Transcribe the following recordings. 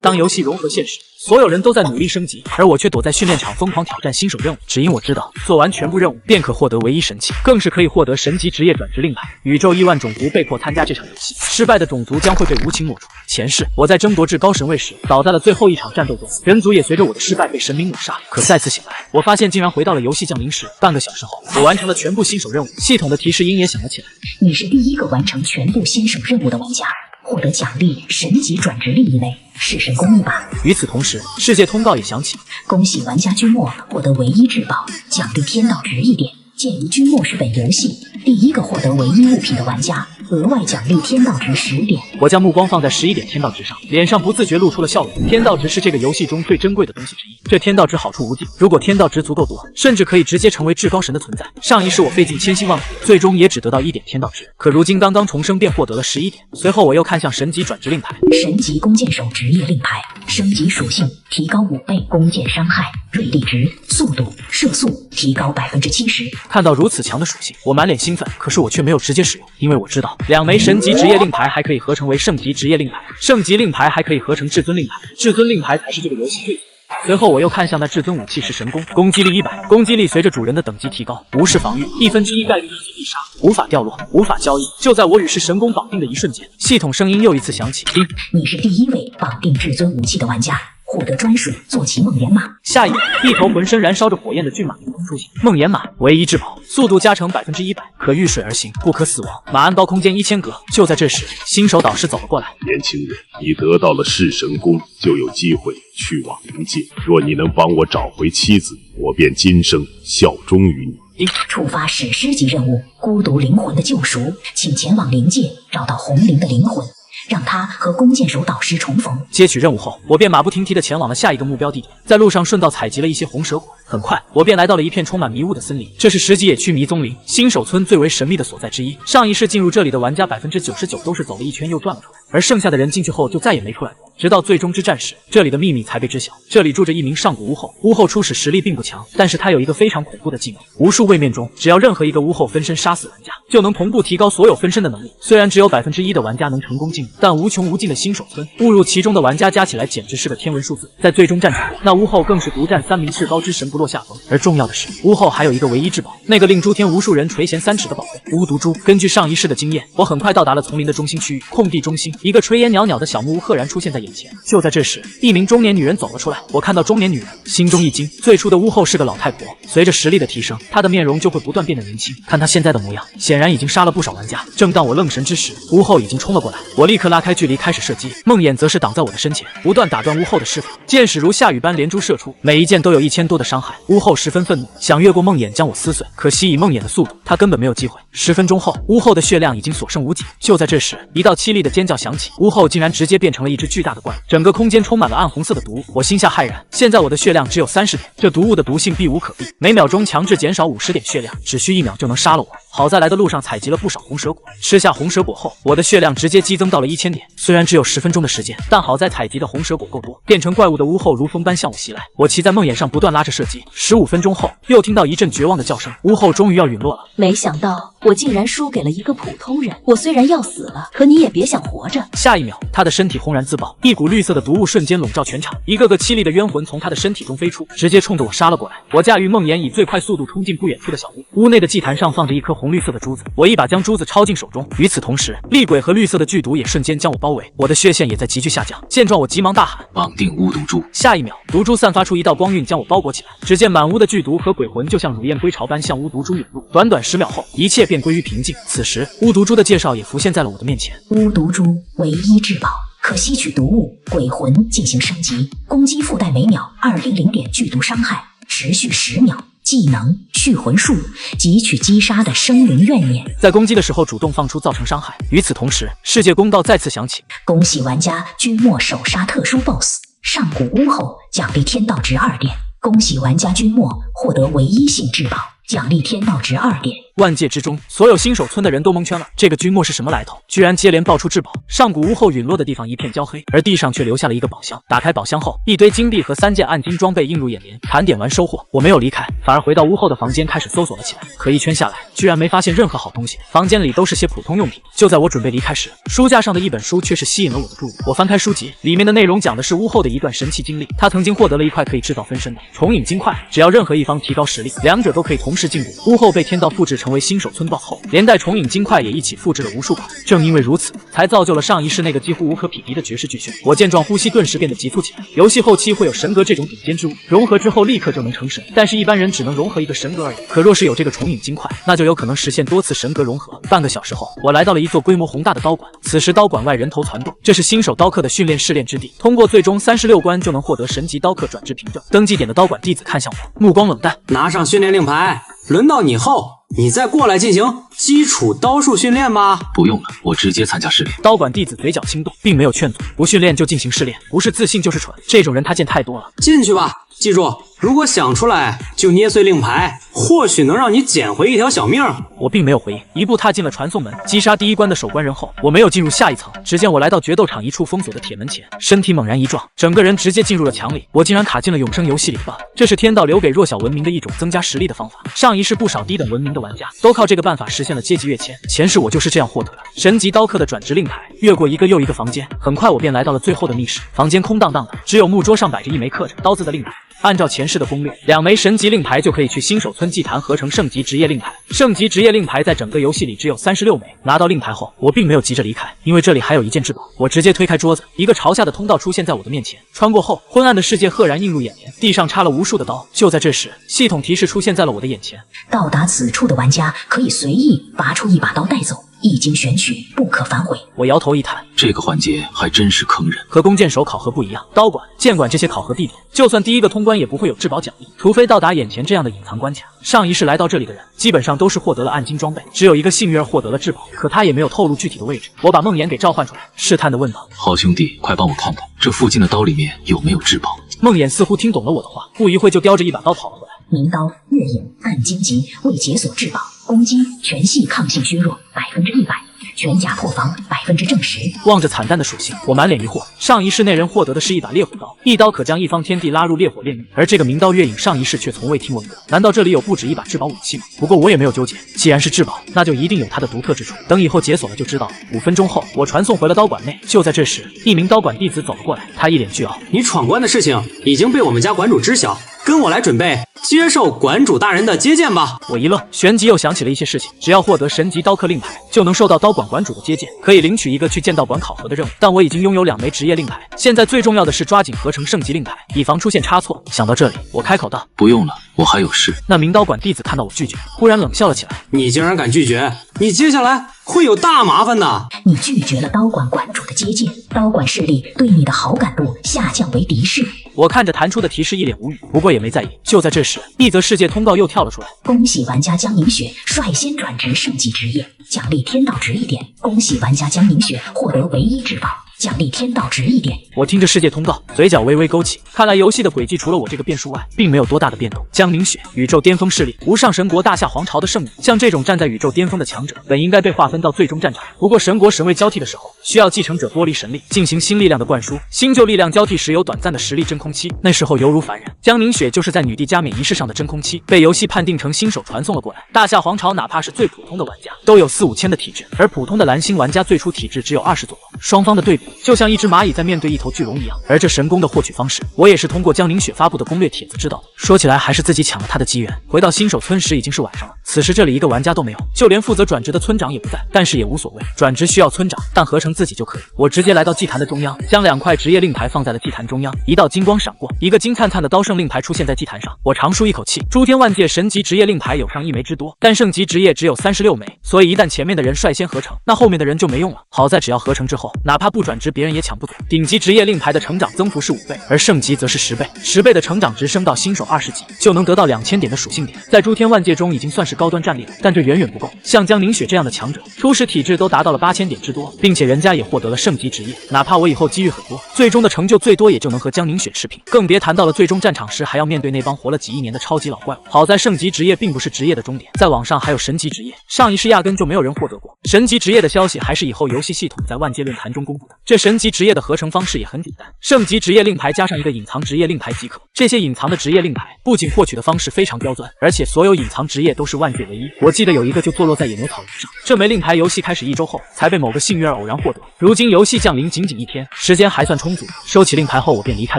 当游戏融合现实，所有人都在努力升级，而我却躲在训练场疯狂挑战新手任务，只因我知道做完全部任务便可获得唯一神器，更是可以获得神级职业转职令牌。宇宙亿万种族被迫参加这场游戏，失败的种族将会被无情抹除。前世我在争夺至高神位时倒在了最后一场战斗中，人族也随着我的失败被神明抹杀。可再次醒来，我发现竟然回到了游戏降临时。半个小时后，我完成了全部新手任务，系统的提示音也响了起来。你是第一个完成全部新手任务的玩家，获得奖励神级转职令一类，式神功一把。与此同时，世界通告也响起，恭喜玩家君莫获得唯一至宝，奖励天道值1点。鉴于君莫是本游戏第一个获得唯一物品的玩家，额外奖励天道值10点。我将目光放在11点天道值上，脸上不自觉露出了笑容。天道值是这个游戏中最珍贵的东西之一，这天道值好处无尽，如果天道值足够多，甚至可以直接成为至高神的存在。上一世我费尽千辛万苦，最终也只得到1点天道值，可如今刚刚重生便获得了11点。随后我又看向神级转职令牌，神级弓箭手职业令牌，升级属性提高5倍，弓箭伤害、锐利值、速度、射速提高70%。看到如此强的属性，我满脸兴奋，可是我却没有直接使用，因为我知道2枚神级职业令牌还可以合成为圣级职业令牌，圣级令牌还可以合成至尊令牌，至尊令牌才是这个游戏最强。随后我又看向那至尊武器是神弓，攻击力100，攻击力随着主人的等级提高，无视防御，1/1概率一击必杀，无法掉落，无法交易。就在我与是神弓绑定的一瞬间，系统声音又一次响起，叮，你是第一位绑定至尊武器的玩家，获得专属坐骑梦魇马。下一秒，一头浑身燃烧着火焰的骏马凭空出现。梦魇马唯一至宝，速度加成100%，可遇水而行，不可死亡。马鞍高空间1000格。就在这时，新手导师走了过来。年轻人，你得到了式神功，就有机会去往冥界。若你能帮我找回妻子，我便今生效忠于你。触发史诗级任务孤独灵魂的救赎，请前往灵界找到红灵的灵魂，让他和弓箭手导师重逢。接取任务后，我便马不停蹄地前往了下一个目标地点，在路上顺道采集了一些红蛇果。很快，我便来到了一片充满迷雾的森林，这是10级野区迷踪林，新手村最为神秘的所在之一。上一世进入这里的玩家99%都是走了一圈又转了出来，而剩下的人进去后就再也没出来过。直到最终之战时，这里的秘密才被知晓。这里住着一名上古巫后，巫后初始实力并不强，但是他有一个非常恐怖的技能，无数位面中，只要任何一个巫后分身杀死玩家，就能同步提高所有分身的能力。虽然只有1%的玩家能成功进入，但无穷无尽的新手村，误入其中的玩家加起来简直是个天文数字。在最终战场，那巫后更是独占3名至高之神不落下风。而重要的是，巫后还有一个唯一至宝，那个令诸天无数人垂涎3尺的宝贝——巫毒珠。根据上一世的经验，我很快到达了丛林的中心区域，空地中心，一个炊烟袅袅的小木屋赫然出现在眼前。就在这时，一名中年女人走了出来。我看到中年女人，心中一惊。最初的巫后是个老太婆，随着实力的提升，她的面容就会不断变得年轻。看她现在的模样，显然已经杀了不少玩家。正当我愣神之时，巫后已经冲了过来，我立刻拉开距离开始射击。梦魇则是挡在我的身前，不断打断巫后的施法，箭矢如下雨般连珠射出，每一箭都有1000多的伤害。巫后十分愤怒，想越过梦魇将我撕碎，可惜以梦魇的速度，她根本没有机会。10分钟后，巫后的血量已经所剩无几。就在这时，一道凄厉的尖叫响起，巫后竟然直接变成了一只巨大的怪物，整个空间充满了暗红色的毒雾。我心下骇然，现在我的血量只有30点，这毒雾的毒性避无可避，每秒钟强制减少50点血量，只需1秒就能杀了我。好在来的路上采集了不少红蛇果，吃下红蛇果后，我的血量直接激增到了1000点。虽然只有10分钟的时间，但好在采集的红蛇果够多，变成怪物的巫后如风般向我袭来。我骑在梦魇上不断拉着射击。15分钟后，又听到一阵绝望的叫声，巫后终于要陨落了。没想到我竟然输给了一个普通人，我虽然要死了，可你也别想活着。下一秒，他的身体轰然自爆，一股绿色的毒雾瞬间笼罩全场，一个个凄厉的冤魂从他的身体中飞出，直接冲着我杀了过来。我驾驭梦魇以最快速度冲进不远处的小屋，屋内的祭坛上放着一颗红绿色的珠子，我一把将珠子抄进手中。与此同时，厉鬼和绿色的剧毒也瞬间将我包围，我的血线也在急剧下降。见状，我急忙大喊：绑定巫毒珠！下一秒，毒珠散发出一道光晕，将我包裹起来。只见满屋的剧毒和鬼魂就像乳燕归巢般向巫毒珠涌入，短短10秒后，一切便归于平静。此时，巫毒珠的介绍也浮现在了我的面前。巫毒珠唯一至宝，可吸取毒物、鬼魂进行升级，攻击附带每秒200点剧毒伤害，持续10秒。技能去魂术，汲取击杀的生灵怨念，在攻击的时候主动放出造成伤害。与此同时，世界公告再次响起，恭喜玩家君莫首杀特殊 BOSS 上古巫后，奖励天道值2点。恭喜玩家君莫获得唯一性至宝，奖励天道值2点。万界之中，所有新手村的人都蒙圈了。这个君莫是什么来头？居然接连爆出至宝！上古屋后陨落的地方一片焦黑，而地上却留下了一个宝箱。打开宝箱后，一堆金币和3件暗金装备映入眼帘。盘点完收获，我没有离开，反而回到屋后的房间开始搜索了起来。可一圈下来，居然没发现任何好东西，房间里都是些普通用品。就在我准备离开时，书架上的一本书却是吸引了我的注意。我翻开书籍，里面的内容讲的是屋后的一段神奇经历。他曾经获得了一块可以制造分身的重影金块，只要任何一方提高实力，两者都可以同时进步。屋后被天道复制成为新手村爆后，连带重影金块也一起复制了无数块。正因为如此，才造就了上一世那个几乎无可匹敌的绝世巨炫。我见状，呼吸顿时变得急促起来。游戏后期会有神格这种顶尖之物，融合之后立刻就能成神，但是一般人只能融合一个神格而已。可若是有这个重影金块，那就有可能实现多次神格融合。半个小时后，我来到了一座规模宏大的刀馆。此时刀馆外人头攒动，这是新手刀客的训练试炼之地，通过最终36关就能获得神级刀客转制凭证。登记点的刀馆弟子看向我，目光冷淡，拿上训练令牌，轮到你后，你再过来进行基础刀术训练吧。不用了，我直接参加试炼。刀馆弟子嘴角轻动，并没有劝阻，不训练就进行试炼，不是自信就是蠢，这种人他见太多了。进去吧，记住，如果想出来就捏碎令牌，或许能让你捡回一条小命。我并没有回应，一步踏进了传送门。击杀第一关的守关人后，我没有进入下一层。只见我来到决斗场一处封锁的铁门前，身体猛然一撞，整个人直接进入了墙里。我竟然卡进了永生游戏里了，这是天道留给弱小文明的一种增加实力的方法。上一世不少低等文明的玩家都靠这个办法实现了阶级跃迁，前世我就是这样获得的神级刀客的转职令牌。越过一个又一个房间，很快我便来到了最后的密室。房间空荡荡的，只有木桌上摆着一枚刻着刀字的令牌。按照前世的攻略，2枚神级令牌就可以去新手村祭坛合成圣级职业令牌。圣级职业令牌在整个游戏里只有36枚。拿到令牌后，我并没有急着离开，因为这里还有一件至宝。我直接推开桌子，一个朝下的通道出现在我的面前。穿过后，昏暗的世界赫然映入眼帘，地上插了无数的刀。就在这时，系统提示出现在了我的眼前。到达此处的玩家可以随意拔出一把刀带走，一经选取，不可反悔。我摇头一叹，这个环节还真是坑人。和弓箭手考核不一样，刀馆、剑馆这些考核地点，就算第一个通关也不会有至宝奖励，除非到达眼前这样的隐藏关卡。上一世来到这里的人，基本上都是获得了暗金装备，只有一个幸运儿获得了至宝，可他也没有透露具体的位置。我把梦魇给召唤出来，试探地问道：“好兄弟，快帮我看看这附近的刀里面有没有至宝。”梦魇似乎听懂了我的话，不一会就叼着一把刀跑了回来。名刀月影暗金级，未解锁至宝，攻击全系抗性削弱100%，全甲破防正10%。望着惨淡的属性，我满脸疑惑。上一世那人获得的是一把烈火刀，一刀可将一方天地拉入烈火炼狱，而这个名刀月影上一世却从未听闻过。难道这里有不止一把至宝武器吗？不过我也没有纠结，既然是至宝，那就一定有它的独特之处。等以后解锁了就知道了。5分钟后，我传送回了刀馆内。就在这时，一名刀馆弟子走了过来，他一脸倨傲：“你闯关的事情已经被我们家馆主知晓，跟我来准备接受馆主大人的接见吧。”我一愣，旋即又想起了一些事情。只要获得神级刀客令牌，就能受到刀馆馆主的接见，可以领取一个去剑道馆考核的任务。但我已经拥有2枚职业令牌，现在最重要的是抓紧合成圣级令牌，以防出现差错。想到这里，我开口道：“不用了，我还有事。”那名刀馆弟子看到我拒绝，忽然冷笑了起来：“你竟然敢拒绝，你接下来会有大麻烦的。”你拒绝了刀馆馆主的接见，刀馆势力对你的好感度下降为敌视。我看着弹出的提示一脸无语，不过也没在意。就在这时，一则世界通告又跳了出来：恭喜玩家江宁雪率先转职圣级职业，奖励天道值1点。恭喜玩家江宁雪获得唯一至宝，奖励天道值1点。我听着世界通告，嘴角微微勾起。看来游戏的轨迹除了我这个变数外，并没有多大的变动。江宁雪，宇宙巅峰势力，无上神国大夏皇朝的圣女。像这种站在宇宙巅峰的强者，本应该被划分到最终战场。不过神国神位交替的时候，需要继承者剥离神力，进行新力量的灌输。新旧力量交替时有短暂的实力真空期，那时候犹如凡人。江宁雪就是在女帝加冕仪式上的真空期，被游戏判定成新手传送了过来。大夏皇朝哪怕是最普通的玩家，都有4、5千的体质，而普通的蓝星玩家最初体质只有20左右。双方的对比，就像一只蚂蚁在面对一头巨龙一样。而这神功的获取方式，我也是通过江宁雪发布的攻略帖子知道的。说起来还是自己抢了他的机缘。回到新手村时已经是晚上了，此时这里一个玩家都没有，就连负责转职的村长也不在。但是也无所谓，转职需要村长，但合成自己就可以。我直接来到祭坛的中央，将2块职业令牌放在了祭坛中央。一道金光闪过，一个金灿灿的刀圣令牌出现在祭坛上。我长舒一口气，诸天万界神级职业令牌有上1枚之多，但圣级职业只有36枚，所以一旦前面的人率先合成，那后面的人就没用了。好在只要合成之后，哪怕不转职，别人也抢不走。顶级职业令牌的成长增幅是5倍，而圣级则是10倍，10倍的成长值升到新手20级就能得到2000点的属性点，在诸天万界中已经算是高端战力了，但这远远不够。像江宁雪这样的强者，初始体质都达到了8000点之多，并且人家也获得了圣级职业，哪怕我以后机遇很多，最终的成就最多也就能和江宁雪持平，更别谈到了最终战场场时还要面对那帮活了几亿年的超级老怪物。好在圣级职业并不是职业的终点，在网上还有神级职业，上一世压根就没有人获得过。神级职业的消息还是以后游戏系统在万界论坛中公布的。这神级职业的合成方式也很简单，圣级职业令牌加上一个隐藏职业令牌即可。这些隐藏的职业令牌不仅获取的方式非常刁钻，而且所有隐藏职业都是万界唯一。我记得有一个就坐落在野牛草原上，这枚令牌游戏开始1周后才被某个幸运儿偶然获得。如今游戏降临仅仅1天，时间还算充足。收起令牌后，我便离开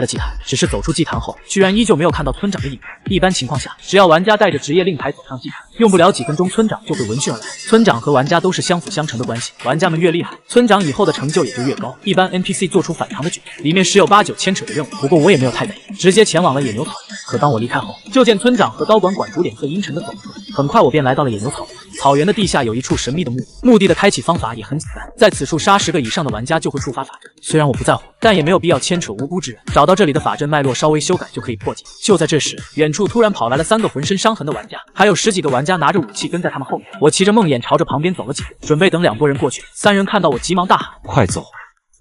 了祭坛。只是走出祭坛后，居然依旧没有看到村长的影子。一般情况下，只要玩家带着职业令牌走上祭坛，用不了几分钟，村长就会闻讯而来。村长和玩家都是相辅相成的关系，玩家们越厉害，村长以后的成就也就越高。一般 NPC 做出反常的举动，里面十有八九牵扯的任务。不过我也没有太在意，直接前往了野牛草原。可当我离开后，就见村长和高管管主脸色阴沉的走了出来。很快我便来到了野牛草原。草原的地下有一处神秘的墓地的开启方法也很简单，在此处杀10个以上的玩家就会触发法阵。虽然我不在乎，但也没有必要牵扯无辜之人。找到这里的法阵脉络，稍微修改就可以破解。就在这时，远处突然跑来了3个浑身伤痕的玩家，还有10几个玩家拿着武器跟在他们后面。我骑着梦魇朝着旁边走了几步，准备等2拨人过去。3人看到我急忙大喊：“快走！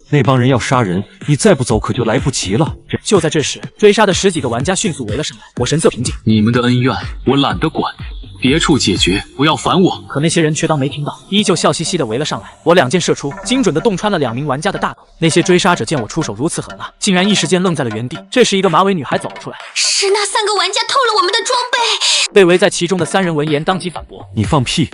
那帮人要杀人，你再不走可就来不及了。”就在这时，追杀的10几个玩家迅速围了上来。我神色平静，你们的恩怨我懒得管，别处解决，不要烦我。可那些人却当没听到，依旧笑嘻嘻的围了上来。我2箭射出，精准的洞穿了2名玩家的大脑。那些追杀者见我出手如此狠辣，竟然一时间愣在了原地。这时一个马尾女孩走了出来，是那3个玩家偷了我们的装备。被围在其中的3人闻言当即反驳：“你放屁！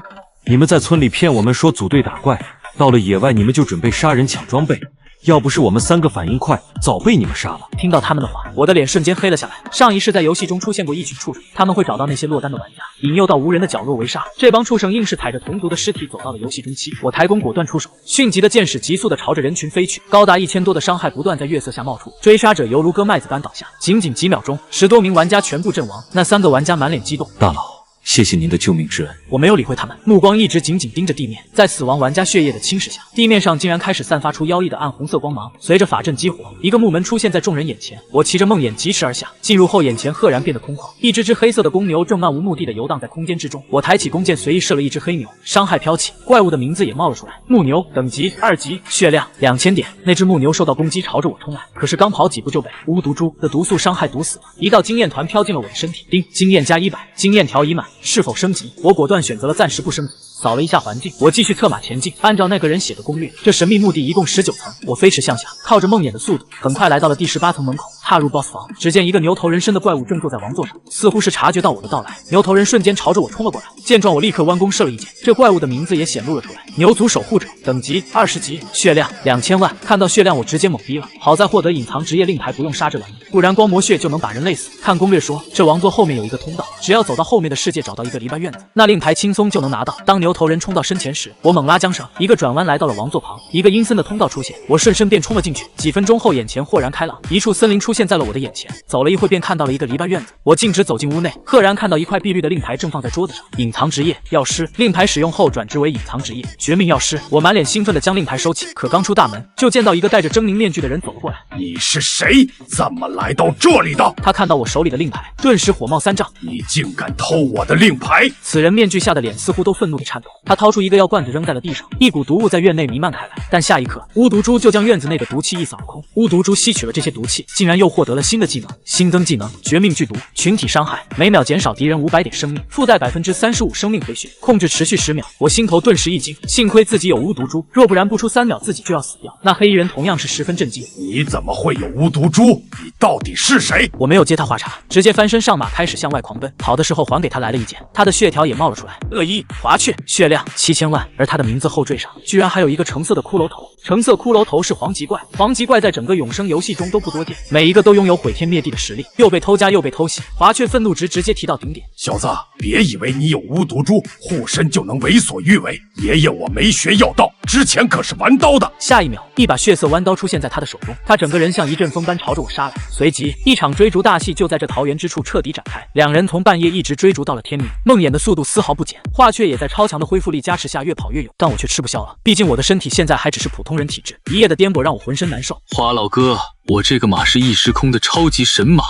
你们在村里骗我们说组队打怪，到了野外你们就准备杀人抢装备。要不是我们3个反应快，早被你们杀了。”听到他们的话，我的脸瞬间黑了下来。上一世在游戏中出现过一群畜生，他们会找到那些落单的玩家，引诱到无人的角落围杀。这帮畜生硬是踩着同族的尸体走到了游戏中期，我抬弓果断出手，迅疾的箭矢急速的朝着人群飞去，高达1000多的伤害不断在月色下冒出，追杀者犹如割麦子般倒下。仅仅几秒钟，10多名玩家全部阵亡。那3个玩家满脸激动：“大佬，谢谢您的救命之恩。”我没有理会他们，目光一直紧紧盯着地面。在死亡玩家血液的侵蚀下，地面上竟然开始散发出妖异的暗红色光芒。随着法阵激活，一个木门出现在众人眼前。我骑着梦魇疾驰而下，进入后眼前赫然变得空旷。一只黑色的公牛正漫无目的的游荡在空间之中。我抬起弓箭随意射了一只黑牛，伤害飘起，怪物的名字也冒了出来。木牛等级2级，血量2000点。那只木牛受到攻击朝着我冲来，可是刚跑几步就被巫毒株的毒素伤害毒死了。一道经验团飘进了我的身体，叮，经验加100，经验条已满，是否升级？我果断选择了暂时不升级。扫了一下环境，我继续策马前进。按照那个人写的攻略，这神秘墓地一共19层。我飞驰向下，靠着梦魇的速度，很快来到了第18层门口。踏入 BOSS 房，只见一个牛头人身的怪物正坐在王座上，似乎是察觉到我的到来。牛头人瞬间朝着我冲了过来，见状我立刻弯弓射了一箭。这怪物的名字也显露了出来，牛族守护者，等级20级，血量2000万。看到血量我直接懵逼了，好在获得隐藏职业令牌不用杀这玩意，不然光磨血就能把人累死。看攻略说，这王座后面有一个通道，只要走到后面的世界找到一个篱笆院子，那令牌轻松就能拿到。当牛头人冲到身前时，我猛拉缰绳，一个转弯来到了王座旁，一个阴森的通道出现，我顺身便冲了进去。几分钟后，眼前豁然开朗，一处森林出现在了我的眼前。走了一会，便看到了一个篱笆院子。我径直走进屋内，赫然看到一块碧绿的令牌正放在桌子上。隐藏职业药师，令牌使用后转职为隐藏职业绝命药师。我满脸兴奋地将令牌收起，可刚出大门，就见到一个戴着狰狞面具的人走了过来。你是谁？怎么来到这里的？他看到我手里的令牌，顿时火冒三丈。你竟敢偷我的令牌！此人面具下的脸似乎都愤怒地颤抖。他掏出一个药罐子扔在了地上，一股毒雾在院内弥漫开来。但下一刻，巫毒株就将院子内的毒气一扫而空。巫毒株吸取了这些毒气，竟然又获得了新的技能。新增技能：绝命剧毒，群体伤害，每秒减少敌人500点生命，附带35%生命回血，控制持续10秒。我心头顿时一惊，幸亏自己有巫毒株，若不然不出3秒自己就要死掉。那黑衣人同样是十分震惊。你怎么会有巫毒株？你到底是谁？我没有接他话茬，直接翻身上马，开始向外狂奔。跑的时候还给他来了一箭，他的血条也冒了出来。恶衣华雀，血量7000万，而他的名字后缀上居然还有一个橙色的骷髅头。橙色骷髅头是黄级怪，黄级怪在整个永生游戏中都不多见，每一个都拥有毁天灭地的实力，又被偷家又被偷袭，华雀愤怒值直接提到顶点。小子，别以为你有巫毒株护身就能为所欲为，爷爷我没学药道，之前可是玩刀的。下一秒，一把血色弯刀出现在他的手中，他整个人像一阵风般朝着我杀来。随即，一场追逐大戏就在这桃源之处彻底展开，两人从半夜一直追逐到了天明。梦魇的速度丝毫不减，华雀也在超强的恢复力加持下越跑越勇，但我却吃不消了，毕竟我的身体现在还只是普通人体质，一夜的颠簸让我浑身难受。花老哥，我这个马是异时空的超级神马，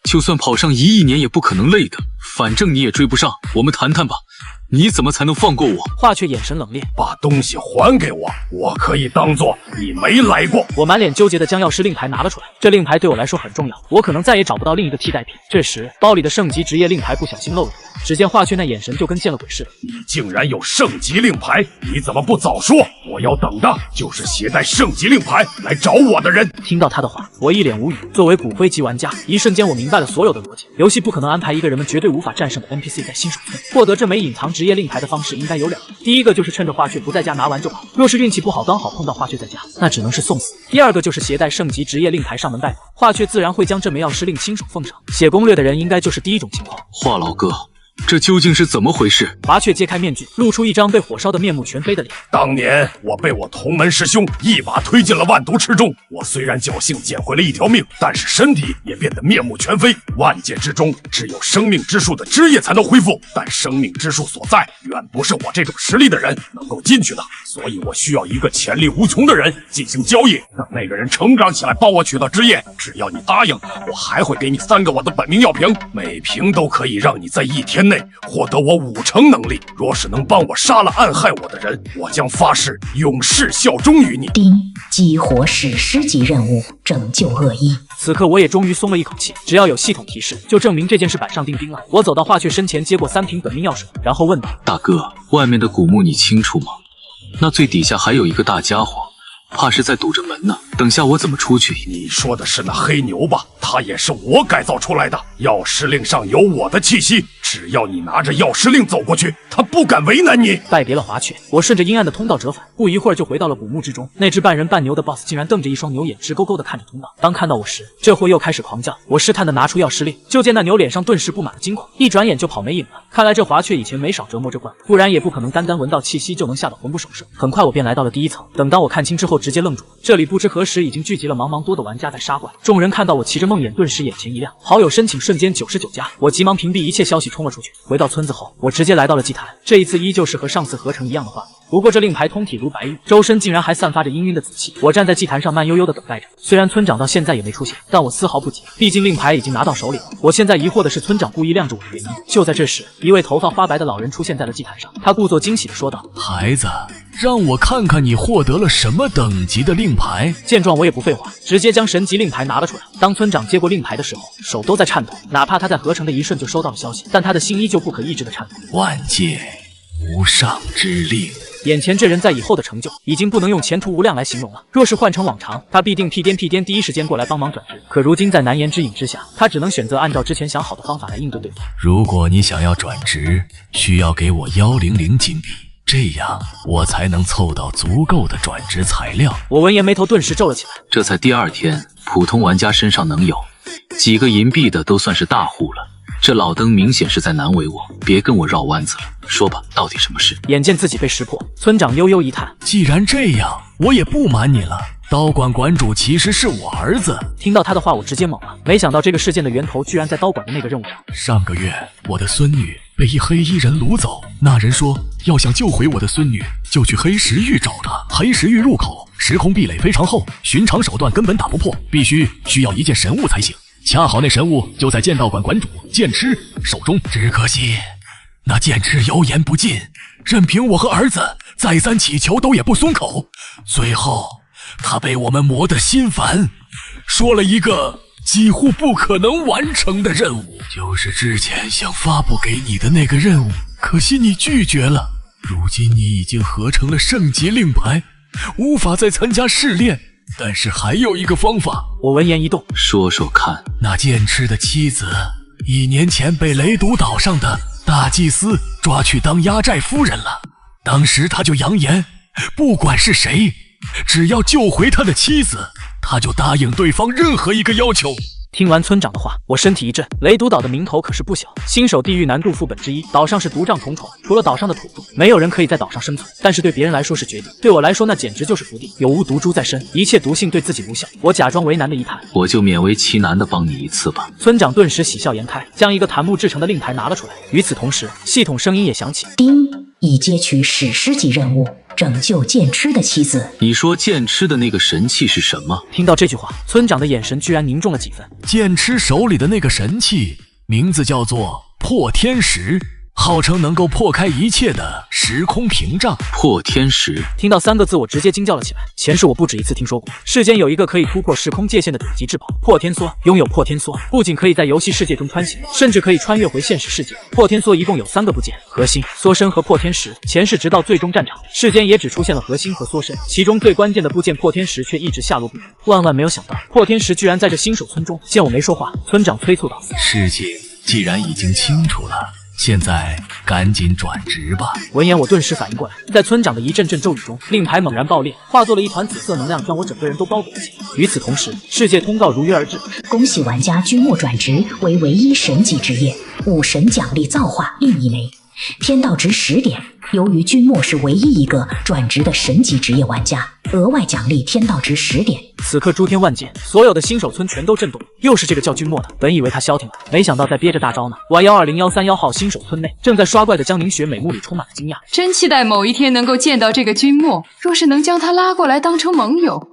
就算跑上1亿年也不可能累的，反正你也追不上，我们谈谈吧。你怎么才能放过我？华却眼神冷冽，把东西还给我，我可以当做你没来过。我满脸纠结的将药师令牌拿了出来，这令牌对我来说很重要，我可能再也找不到另一个替代品。这时，包里的圣级职业令牌不小心露了出来，只见华却那眼神就跟见了鬼似的。你竟然有圣级令牌，你怎么不早说？我要等的就是携带圣级令牌来找我的人。听到他的话，我一脸无语。作为骨灰级玩家，一瞬间我明白了所有的逻辑。游戏不可能安排一个人们绝对无法战胜的 NPC 在新手村。获得这枚隐藏职业令牌的方式应该有两个，第一个就是趁着华却不在家拿完就跑，若是运气不好刚好碰到华却在家，那只能是送死。第二个就是携带圣级职业令牌上门拜访，华却自然会将这枚药师令亲手奉上。写攻略的人应该就是第一种情况。华老哥，这究竟是怎么回事？华却揭开面具，露出一张被火烧得面目全非的脸。当年我被我同门师兄一把推进了万毒池中，我虽然侥幸捡回了一条命，但是身体也变得面目全非。万界之中，只有生命之树的枝叶才能恢复，但生命之树所在，远不是我这种实力的人能够进去的。所以我需要一个潜力无穷的人进行交易，让那个人成长起来帮我取到枝叶。只要你答应，我还会给你3个我的本命药瓶，每瓶都可以让你在1天内获得我5成能力。若是能帮我杀了暗害我的人，我将发誓永世效忠于你。丁，激活史诗级任务，拯救恶医。此刻我也终于松了一口气，只要有系统提示，就证明这件事板上钉钉了。我走到华却身前，接过3瓶本命药水，然后问道：大哥，外面的古墓你清楚吗？那最底下还有一个大家伙，怕是在堵着门呢。等下我怎么出去？你说的是那黑牛吧？他也是我改造出来的，药师令上有我的气息，只要你拿着药师令走过去，他不敢为难你。拜别了华却，我顺着阴暗的通道折返，不一会儿就回到了古墓之中。那只半人半牛的 BOSS 竟然瞪着一双牛眼，直勾勾地看着通道。当看到我时，这货又开始狂叫。我试探地拿出药师令，就见那牛脸上顿时布满了惊恐，一转眼就跑没影了。看来这华却以前没少折磨这怪物，不然也不可能单单闻到气息就能吓得魂不守舍。很快我便来到了第1层，等当我看清之后，直接愣住了。这里不知何时已经聚集了茫茫多的玩家在杀怪。众人看到我骑着梦魇，顿时眼前一亮，好友申请瞬间99加。我急忙屏蔽一切消息，冲了出去。回到村子后，我直接来到了祭坛，这一次依旧是和上次合成一样的画面。不过这令牌通体如白玉，周身竟然还散发着氤氲的紫气。我站在祭坛上慢悠悠地等待着，虽然村长到现在也没出现，但我丝毫不急，毕竟令牌已经拿到手里了。我现在疑惑的是村长故意晾着我的原因。就在这时，一位头发花白的老人出现在了祭坛上，他故作惊喜地说道：孩子，让我看看你获得了什么等级的令牌。见状我也不废话，直接将神级令牌拿了出来。当村长接过令牌的时候，手都在颤抖，哪怕他在合成的一瞬就收到了消息，但他的心依旧不可抑制的颤抖。万界无上之令。眼前这人在以后的成就已经不能用前途无量来形容了。若是换成往常，他必定屁颠第一时间过来帮忙转职。可如今在难言之隐之下，他只能选择按照之前想好的方法来应对对方。如果你想要转职，需要给我100金币，这样我才能凑到足够的转职材料。我闻言眉头顿时皱了起来。这才第2天，普通玩家身上能有几个银币的都算是大户了。这老登明显是在难为我，别跟我绕弯子了，说吧，到底什么事？眼见自己被识破，村长悠悠一叹：既然这样，我也不瞒你了，刀馆馆主其实是我儿子。听到他的话，我直接懵了，没想到这个事件的源头居然在刀馆的那个任务上。上个月，我的孙女被一黑衣人掳走，那人说要想救回我的孙女，就去黑石域找他。黑石域入口时空壁垒非常厚，寻常手段根本打不破，需要一件神物才行。恰好那神物就在剑道馆馆主剑痴手中，只可惜那剑痴油盐不进，任凭我和儿子再三祈求都也不松口。最后他被我们磨得心烦，说了一个几乎不可能完成的任务，就是之前想发布给你的那个任务，可惜你拒绝了。如今你已经合成了圣级令牌，无法再参加试炼，但是还有一个方法。我闻言一动，说说看。那剑痴的妻子1年前被雷毒岛上的大祭司抓去当压寨夫人了，当时他就扬言，不管是谁，只要救回他的妻子，他就答应对方任何一个要求。听完村长的话，我身体一震。雷毒岛的名头可是不小，新手地狱难度副本之一，岛上是毒瘴重重，除了岛上的土著，没有人可以在岛上生存。但是对别人来说是绝地，对我来说那简直就是福地，有无毒株在身，一切毒性对自己无效。我假装为难的一叹，我就勉为其难的帮你一次吧。村长顿时喜笑颜开，将一个檀木制成的令牌拿了出来。与此同时，系统声音也响起：丁，已接取史诗级任务，拯救剑痴的妻子。你说剑痴的那个神器是什么？听到这句话，村长的眼神居然凝重了几分。剑痴手里的那个神器名字叫做破天石，号称能够破开一切的时空屏障。破天石，听到3个字，我直接惊叫了起来。前世我不止一次听说过，世间有一个可以突破时空界限的顶级至宝——破天梭。拥有破天梭，不仅可以在游戏世界中穿行，甚至可以穿越回现实世界。破天梭一共有3个部件：核心、梭身和破天石。前世直到最终战场，世间也只出现了核心和梭身，其中最关键的部件破天石却一直下落不明。万万没有想到，破天石居然在这新手村中。见我没说话，村长催促道：“事情既然已经清楚了，现在赶紧转职吧。”闻言，我顿时反应过来，在村长的一阵阵咒语中，令牌猛然爆裂，化作了一团紫色能量，将我整个人都包裹起来。与此同时，世界通告如约而至：恭喜玩家君莫转职为唯一神级职业，5神奖励造化另1枚，天道值10点。由于君莫是唯一一个转职的神级职业玩家，额外奖励天道值10点。此刻诸天万界，所有的新手村全都震动。又是这个叫君莫的，本以为他消停了，没想到在憋着大招呢。Y120-131号新手村内，正在刷怪的江凝雪美目里充满了惊讶。真期待某一天能够见到这个君莫，若是能将他拉过来当成盟友，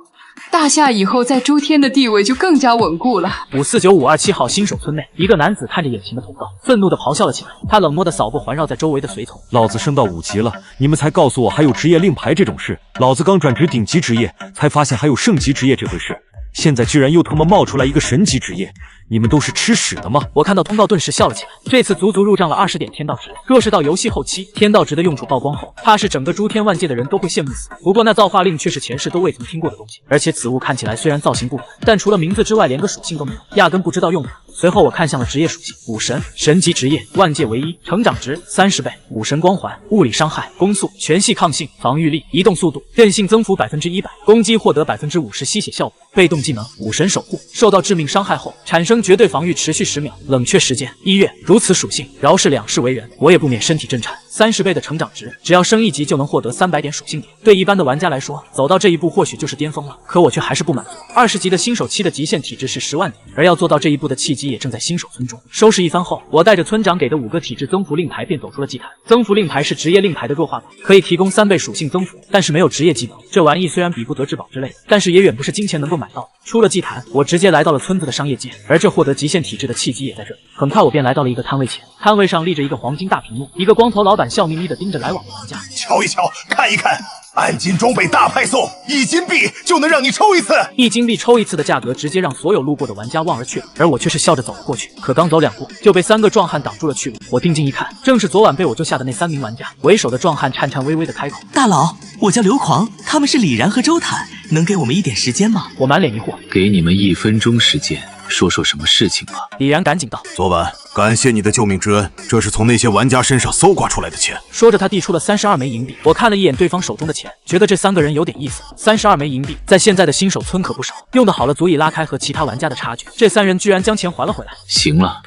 大夏以后在诸天的地位就更加稳固了。549527号新手村内，一个男子看着眼前的通告，愤怒地咆哮了起来。他冷漠地扫过环绕在周围的随从。老子升到5级了，你们才告诉我还有职业令牌这种事。老子刚转职顶级职业，才发现还有圣级职业这回事。现在居然又他妈冒出来一个神级职业，你们都是吃屎的吗？我看到通告顿时笑了起来，这次足足入账了20点天道值。若是到游戏后期，天道值的用处曝光后，怕是整个诸天万界的人都会羡慕死。不过那造化令却是前世都未曾听过的东西，而且此物看起来虽然造型不凡，但除了名字之外连个属性都没有，压根不知道用途。随后我看向了职业属性：5神，神级职业，万界唯一，成长值30倍，5神光环，物理伤害、攻速、全系抗性、防御力、移动速度、韧性增幅100%，攻击获得50%吸血效果。被动技能5神守护，受到致命伤害后产生绝对防御，持续10秒，冷却时间1月。如此属性，饶是2世为人，我也不免身体震颤。30倍的成长值，只要升1级就能获得300点属性点。对一般的玩家来说，走到这一步或许就是巅峰了，可我却还是不满足。20级的新手期的极限体质是10万点，而要做到这一步的契机也正在新手村中。收拾一番后，我带着村长给的5个体质增幅令牌便走出了祭坛。增幅令牌是职业令牌的弱化版，可以提供3倍属性增幅，但是没有职业技能。这玩意虽然比不得至宝之类的，但是也远不是金钱能够买到的。出了祭坛，我直接来到了村子的商业街，而这获得极限体质的契机也在这里。很快我便来到了一个摊位前，摊位上立着一个黄金大屏幕，一个光头老板笑眯眯地盯着来往的玩家。瞧一瞧，看一看，暗金装备大派送，1金币就能让你抽一次。1金币抽一次的价格，直接让所有路过的玩家望而却步，而我却是笑着走了过去。可刚走2步，就被3个壮汉挡住了去路。我定睛一看，正是昨晚被我救下的那3名玩家。为首的壮汉颤颤巍巍地开口：“大佬，我叫刘狂，他们是李然和周坦，能给我们一点时间吗？”我满脸疑惑：“给你们1分钟时间，说说什么事情吧。”李然赶紧道：“昨晚感谢你的救命之恩，这是从那些玩家身上搜刮出来的钱。”说着，他递出了32枚银币。我看了一眼对方手中的钱，觉得这3个人有点意思。32枚银币在现在的新手村可不少，用得好了足以拉开和其他玩家的差距。这3人居然将钱还了回来。行了，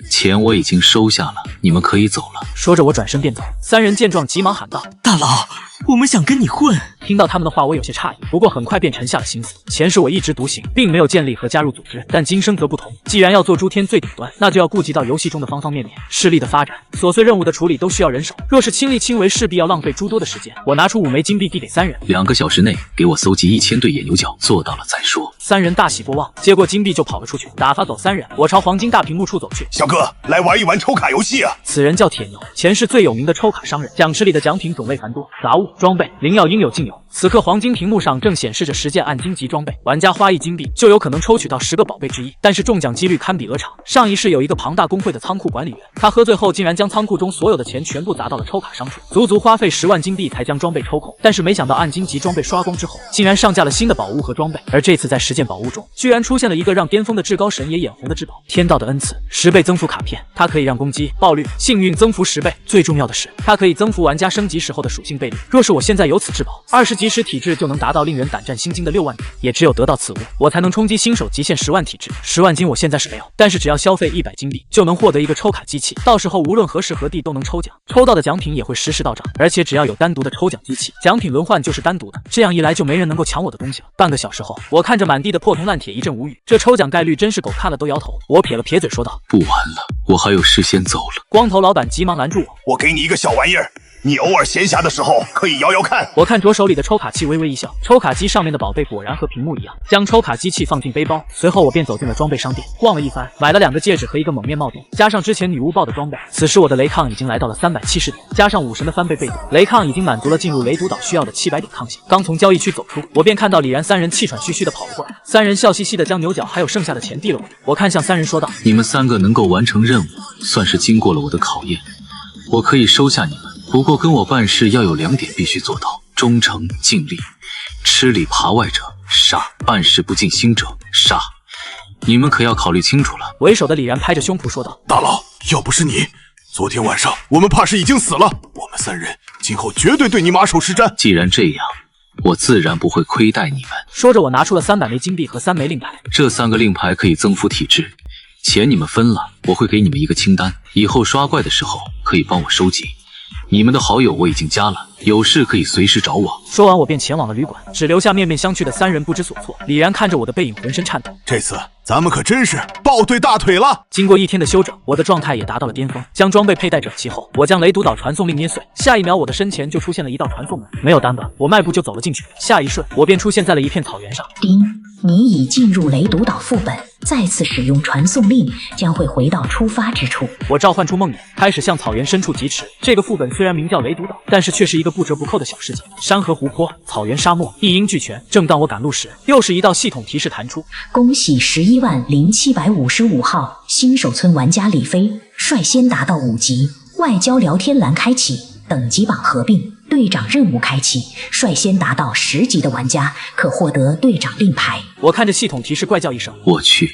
钱我已经收下了，你们可以走了。说着，我转身便走。3人见状，急忙喊道：“大佬，我们想跟你混。”听到他们的话，我有些诧异，不过很快便沉下了心思。前世我一直独行，并没有建立和加入组织，但今生则不同。既然要做诸天最顶端，那就要顾及到游戏中的方方面面，势力的发展，琐碎任务的处理都需要人手。若是亲力亲为，势必要浪费诸多的时间。我拿出5枚金币递给3人，2个小时内给我搜集1000对野牛角，做到了再说。3人大喜过望，接过金币就跑了出去。打发走3人，我朝黄金大屏幕处走去。小哥，来玩一玩抽卡游戏啊！此人叫铁牛，前世最有名的抽卡商人，奖池里的奖品种类繁多，杂物、装备、灵药应有尽有。此刻黄金屏幕上正显示着10件暗金级装备，玩家花1金币就有可能抽取到10个宝贝之一，但是中奖几率堪比鹅厂。上一世有一个庞大工会的仓库管理员，他喝醉后竟然将仓库中所有的钱全部砸到了抽卡商处，足足花费10万金币才将装备抽空。但是没想到暗金级装备刷光之后，竟然上架了新的宝物和装备，而这次在10件宝物中，居然出现了一个让巅峰的至高神也眼红的至宝——天道的恩赐10倍增幅卡片。它可以让攻击、爆率、幸运增幅10倍，最重要的是，它可以增幅玩家升级时候的属性倍率。若是我现在有此至宝，20级时体质就能达到令人胆战心惊的6万点，也只有得到此物，我才能冲击新手极限10万体质。10万金我现在是没有，但是只要消费100金币，就能获得一个抽卡机器，到时候无论何时何地都能抽奖，抽到的奖品也会实时到账，而且只要有单独的抽奖机器，奖品轮换就是单独的，这样一来就没人能够抢我的东西了。半个小时后，我看着满地的破铜烂铁一阵无语，这抽奖概率真是狗看了都摇头。我撇了撇嘴说道：“不玩了，我还有事先走了。”光头老板急忙拦住我：“我给你一个小玩意儿。你偶尔闲暇的时候可以摇摇看。我看着手里的抽卡器，微微一笑。抽卡机上面的宝贝果然和屏幕一样。将抽卡机器放进背包，随后我便走进了装备商店，逛了一番，买了2个戒指和1个蒙面帽顶，加上之前女巫豹的装备。此时我的雷抗已经来到了370点，加上武神的翻倍倍增，雷抗已经满足了进入雷毒岛需要的700点抗性。刚从交易区走出，我便看到李然3人气喘吁吁的跑了过来。3人笑嘻嘻的将牛角还有剩下的钱递了我。我看向3人说道：“你们3个能够完成任务，算是经过了我的考验，我可以收下你们。不过跟我办事要有2点必须做到：忠诚尽力，吃里扒外者杀，办事不尽心者杀。你们可要考虑清楚了。”为首的李然拍着胸脯说道：“大佬，要不是你，昨天晚上我们怕是已经死了。我们3人今后绝对对你马首是瞻。既然这样，我自然不会亏待你们。”说着，我拿出了300枚金币和3枚令牌。这3个令牌可以增幅体质，钱你们分了，我会给你们一个清单，以后刷怪的时候可以帮我收集。你们的好友我已经加了，有事可以随时找我。说完，我便前往了旅馆，只留下面面相觑的3人不知所措。李然看着我的背影，浑身颤抖。这次咱们可真是抱对大腿了。经过1天的休整，我的状态也达到了巅峰。将装备佩戴整齐后，我将雷毒岛传送令捏碎，下一秒我的身前就出现了一道传送门，没有耽搁，我迈步就走了进去。下一瞬，我便出现在了一片草原上。丁，你已进入雷毒岛副本，再次使用传送令将会回到出发之处。我召唤出梦魇，开始向草原深处疾驰。这个副本虽然名叫雷毒岛，但是却是一个不折不扣的小世界，山河湖泊、草原沙漠一应俱全。正当我赶路时，又是一道系统提示弹出：恭喜110755号新手村玩家李飞率先达到5级，外交聊天栏开启，等级榜合并，队长任务开启，率先达到10级的玩家可获得队长令牌。我看着系统提示怪叫一声，我去，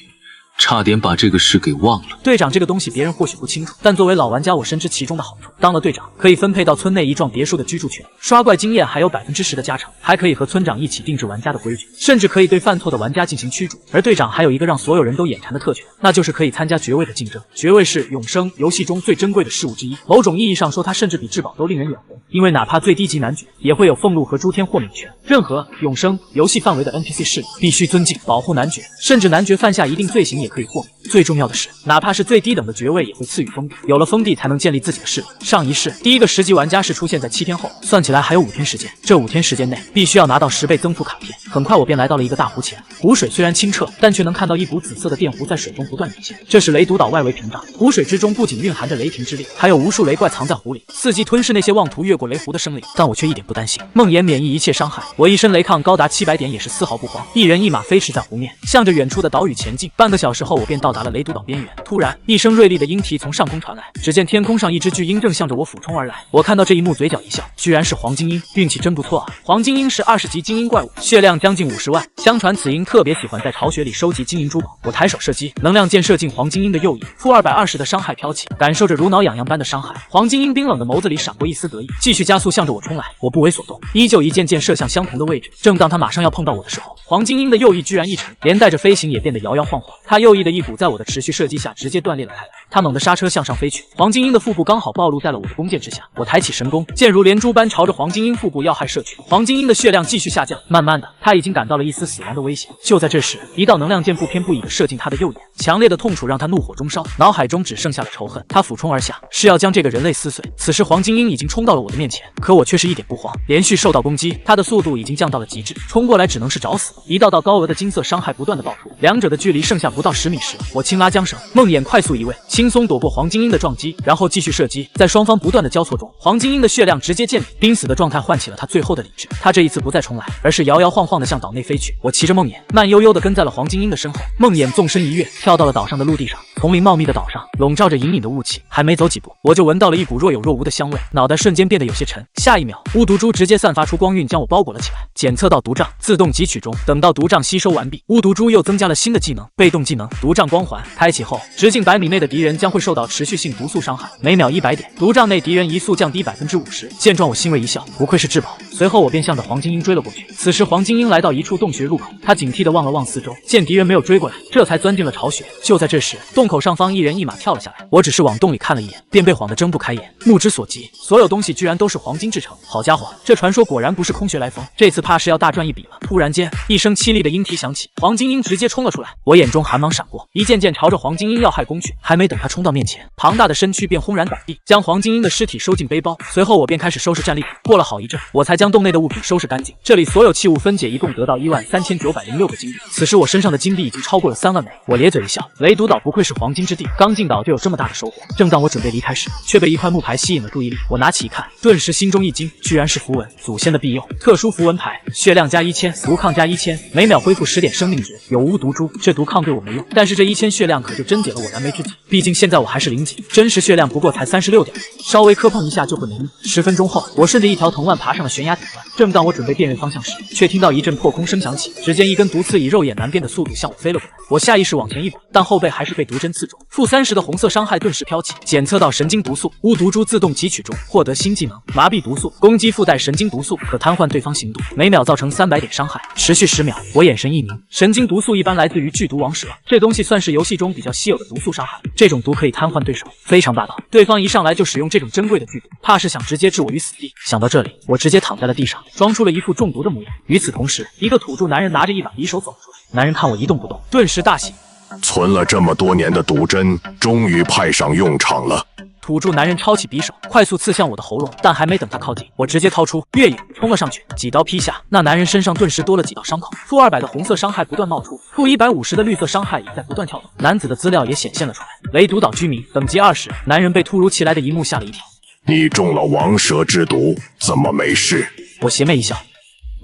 差点把这个事给忘了。队长这个东西别人或许不清楚，但作为老玩家我深知其中的好处。当了队长可以分配到村内一幢别墅的居住权，刷怪经验还有10%的加成，还可以和村长一起定制玩家的规矩，甚至可以对犯错的玩家进行驱逐。而队长还有一个让所有人都眼馋的特权，那就是可以参加爵位的竞争。爵位是永生游戏中最珍贵的事物之一，某种意义上说它甚至比至宝都令人眼红，因为哪怕最低级男爵也会有俸禄和诸天豁免权。任何永生游戏范围的 NPC 势力必须尊敬保护男爵，甚至男爵犯下一定罪行也可以豁免。最重要的是，哪怕是最低等的爵位也会赐予封地，有了封地才能建立自己的势力。上一世第一个10级玩家是出现在7天后，算起来还有5天时间。这5天时间内必须要拿到10倍增幅卡片。很快我便来到了一个大湖前，湖水虽然清澈，但却能看到一股紫色的电弧在水中不断涌现。这是雷毒岛外围屏障，湖水之中不仅蕴含着雷霆之力，还有无数雷怪藏在湖里，伺机吞噬那些妄图越过雷湖的生灵。但我却一点不担心，梦魇免疫一切伤害，我一身雷抗高达700点也是丝毫不慌，一人一马飞驰在湖面，向着远处的岛屿前进。半个小时后，我便到达了雷毒岛边缘。突然，一声锐利的鹰啼从上空传来，只见天空上一只巨鹰正向着我俯冲而来。我看到这一幕，嘴角一笑，居然是黄金鹰，运气真不错啊！黄金鹰是20级精英怪物，血量将近50万。相传此鹰特别喜欢在巢穴里收集金银珠宝。我抬手射击，能量箭射进黄金鹰的右翼，负220的伤害飘起，感受着如挠痒痒般的伤害。黄金鹰冰冷的眸子里闪过一丝得意，继续加速向着我冲来。我不为所动，依旧一箭箭射向相同的位置。正当他马上要碰到我的时候，黄金鹰的右翼居然一沉，连带着飞行也变得摇摇晃晃。他右翼的翼骨在我的持续射击下直接断裂了开来。他猛地刹车向上飞去，黄金鹰的腹部刚好暴露在了我的弓箭之下。我抬起神弓，箭如连珠般朝着黄金鹰腹部要害射去。黄金鹰的血量继续下降，慢慢的，他已经感到了一丝死亡的危险。就在这时，一道能量箭不偏不倚地射进他的右眼，强烈的痛楚让他怒火中烧，脑海中只剩下了仇恨。他俯冲而下，是要将这个人类撕碎。此时黄金鹰已经冲到了我的面前，可我却是一点不慌，连续受到攻击，他的速度已经降到了极致，冲过来只能是找死。一道道高额的金色伤害不断的爆出，两者的距离剩下不到10米时，我轻拉缰绳，梦魇快速移位，轻松躲过黄金鹰的撞击，然后继续射击。在双方不断的交错中，黄金鹰的血量直接见顶，濒死的状态唤起了他最后的理智。他这一次不再重来，而是摇摇晃晃的向岛内飞去。我骑着梦魇，慢悠悠的跟在了黄金鹰的身后。梦魇纵身一跃，跳到了岛上的陆地上。丛林茂密的岛上笼罩着隐隐的雾气，还没走几步，我就闻到了一股若有若无的香味，脑袋瞬间变得有些沉。下一秒，巫毒珠直接散发出光晕，将我包裹了起来。检测到毒障，自动汲取中。等到毒障吸收完毕，巫毒珠又增加了新的技能，被动技能毒障光环开启后，直径100米内的敌人将会受到持续性毒素伤害，每秒100点。毒障内敌人移速降低50%。见状我欣慰一笑，不愧是至宝。随后我便向着黄金鹰追了过去。此时黄金鹰来到一处洞穴入口，他警惕地望了望四周，见敌人没有追过来，这才钻进了巢穴。就在这时，洞口口上方一人一马跳了下来，我只是往洞里看了一眼，便被晃得睁不开眼。目之所及，所有东西居然都是黄金制成。好家伙，这传说果然不是空穴来风，这次怕是要大赚一笔了。突然间，一声凄厉的鹰啼响起，黄金鹰直接冲了出来，我眼中寒芒闪过，一件件朝着黄金鹰要害攻去。还没等他冲到面前，庞大的身躯便轰然倒地，将黄金鹰的尸体收进背包。随后我便开始收拾战利品，过了好一阵，我才将洞内的物品收拾干净。这里所有器物分解，一共得到13906个金币。此时我身上的金币已经超过了3万枚。我咧嘴一笑，雷毒岛不愧是黄金之地，刚进岛就有这么大的收获。正当我准备离开时，却被一块木牌吸引了注意力。我拿起一看，顿时心中一惊，居然是符文，祖先的庇佑，特殊符文牌，血量加1000，毒抗加1000，每秒恢复10点生命值，有无毒株。这毒抗对我没用，但是这1000血量可就真解了我燃眉之急。毕竟现在我还是0级，真实血量不过才36点，稍微磕碰一下就会没命。10分钟后，我顺着一条藤蔓爬上了悬崖顶端。正当我准备辨认方向时，却听到一阵破空声响起，只见一根毒刺以肉眼难辨的速度向我飞了过来。我下意识往前一躲，但后背还是被毒针刺中，负30的红色伤害顿时飘起。检测到神经毒素，巫毒株自动汲取中，获得新技能麻痹毒素，攻击附带神经毒素，可瘫痪对方行动，每秒造成300点伤害，持续10秒。我眼神一凝，神经毒素一般来自于剧毒王蛇，这东西算是游戏中比较稀有的毒素伤害，这种毒可以瘫痪对手，非常霸道。对方一上来就使用这种珍贵的剧毒，怕是想直接置我于死地。想到这里，我直接躺在了地上，装出了一副中毒的模样。与此同时，一个土著男人拿着一把匕首走了出来，男人看我一动不动，顿时大喜，存了这么多年的毒针终于派上用场了。土著男人抄起匕首，快速刺向我的喉咙，但还没等他靠近，我直接掏出月影冲了上去，几刀劈下，那男人身上顿时多了几道伤口，负200的红色伤害不断冒出，负150的绿色伤害也在不断跳动。男子的资料也显现了出来，雷毒岛居民，等级20。男人被突如其来的一幕吓了一跳。你中了王蛇之毒，怎么没事？我邪魅一笑，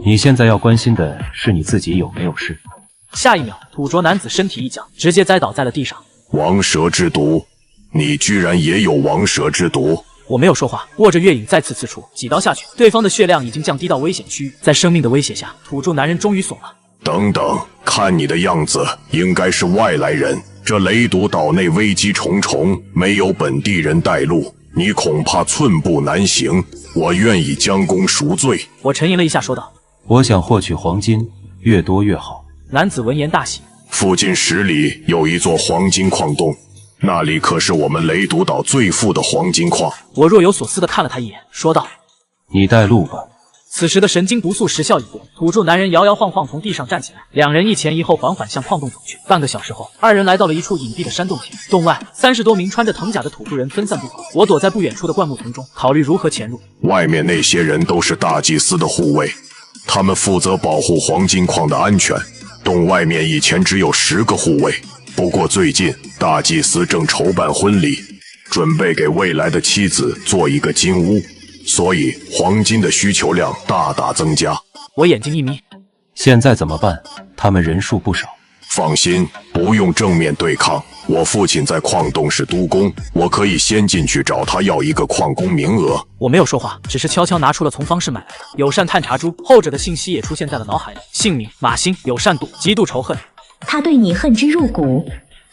你现在要关心的是你自己有没有事。下一秒，土着男子身体一僵，直接栽倒在了地上。王蛇之毒，你居然也有王蛇之毒？我没有说话，握着月影再次刺出，几刀下去，对方的血量已经降低到危险区域，在生命的威胁下，土著男人终于怂了。等等，看你的样子，应该是外来人。这雷毒岛内危机重重，没有本地人带路，你恐怕寸步难行。我愿意将功赎罪。我沉吟了一下，说道：“我想获取黄金，越多越好。”男子闻言大喜。附近10里有一座黄金矿洞，那里可是我们雷毒岛最富的黄金矿。我若有所思地看了他一眼，说道：“你带路吧。”此时的神经毒素时效已过，土著男人摇摇晃晃从地上站起来，两人一前一后缓缓向矿洞走去。半个小时后，二人来到了一处隐蔽的山洞前。洞外30多名穿着藤甲的土著人分散布防，我躲在不远处的灌木丛中，考虑如何潜入。外面那些人都是大祭司的护卫，他们负责保护黄金矿的安全。洞外面以前只有10个护卫，不过最近大祭司正筹办婚礼，准备给未来的妻子做一个金屋，所以黄金的需求量大大增加。我眼睛一眯，现在怎么办？他们人数不少。放心，不用正面对抗。我父亲在矿洞是督工，我可以先进去找他要一个矿工名额。我没有说话，只是悄悄拿出了从方氏买来的友善探查珠，后者的信息也出现在了脑海里：姓名马星，友善度极度仇恨。他对你恨之入骨，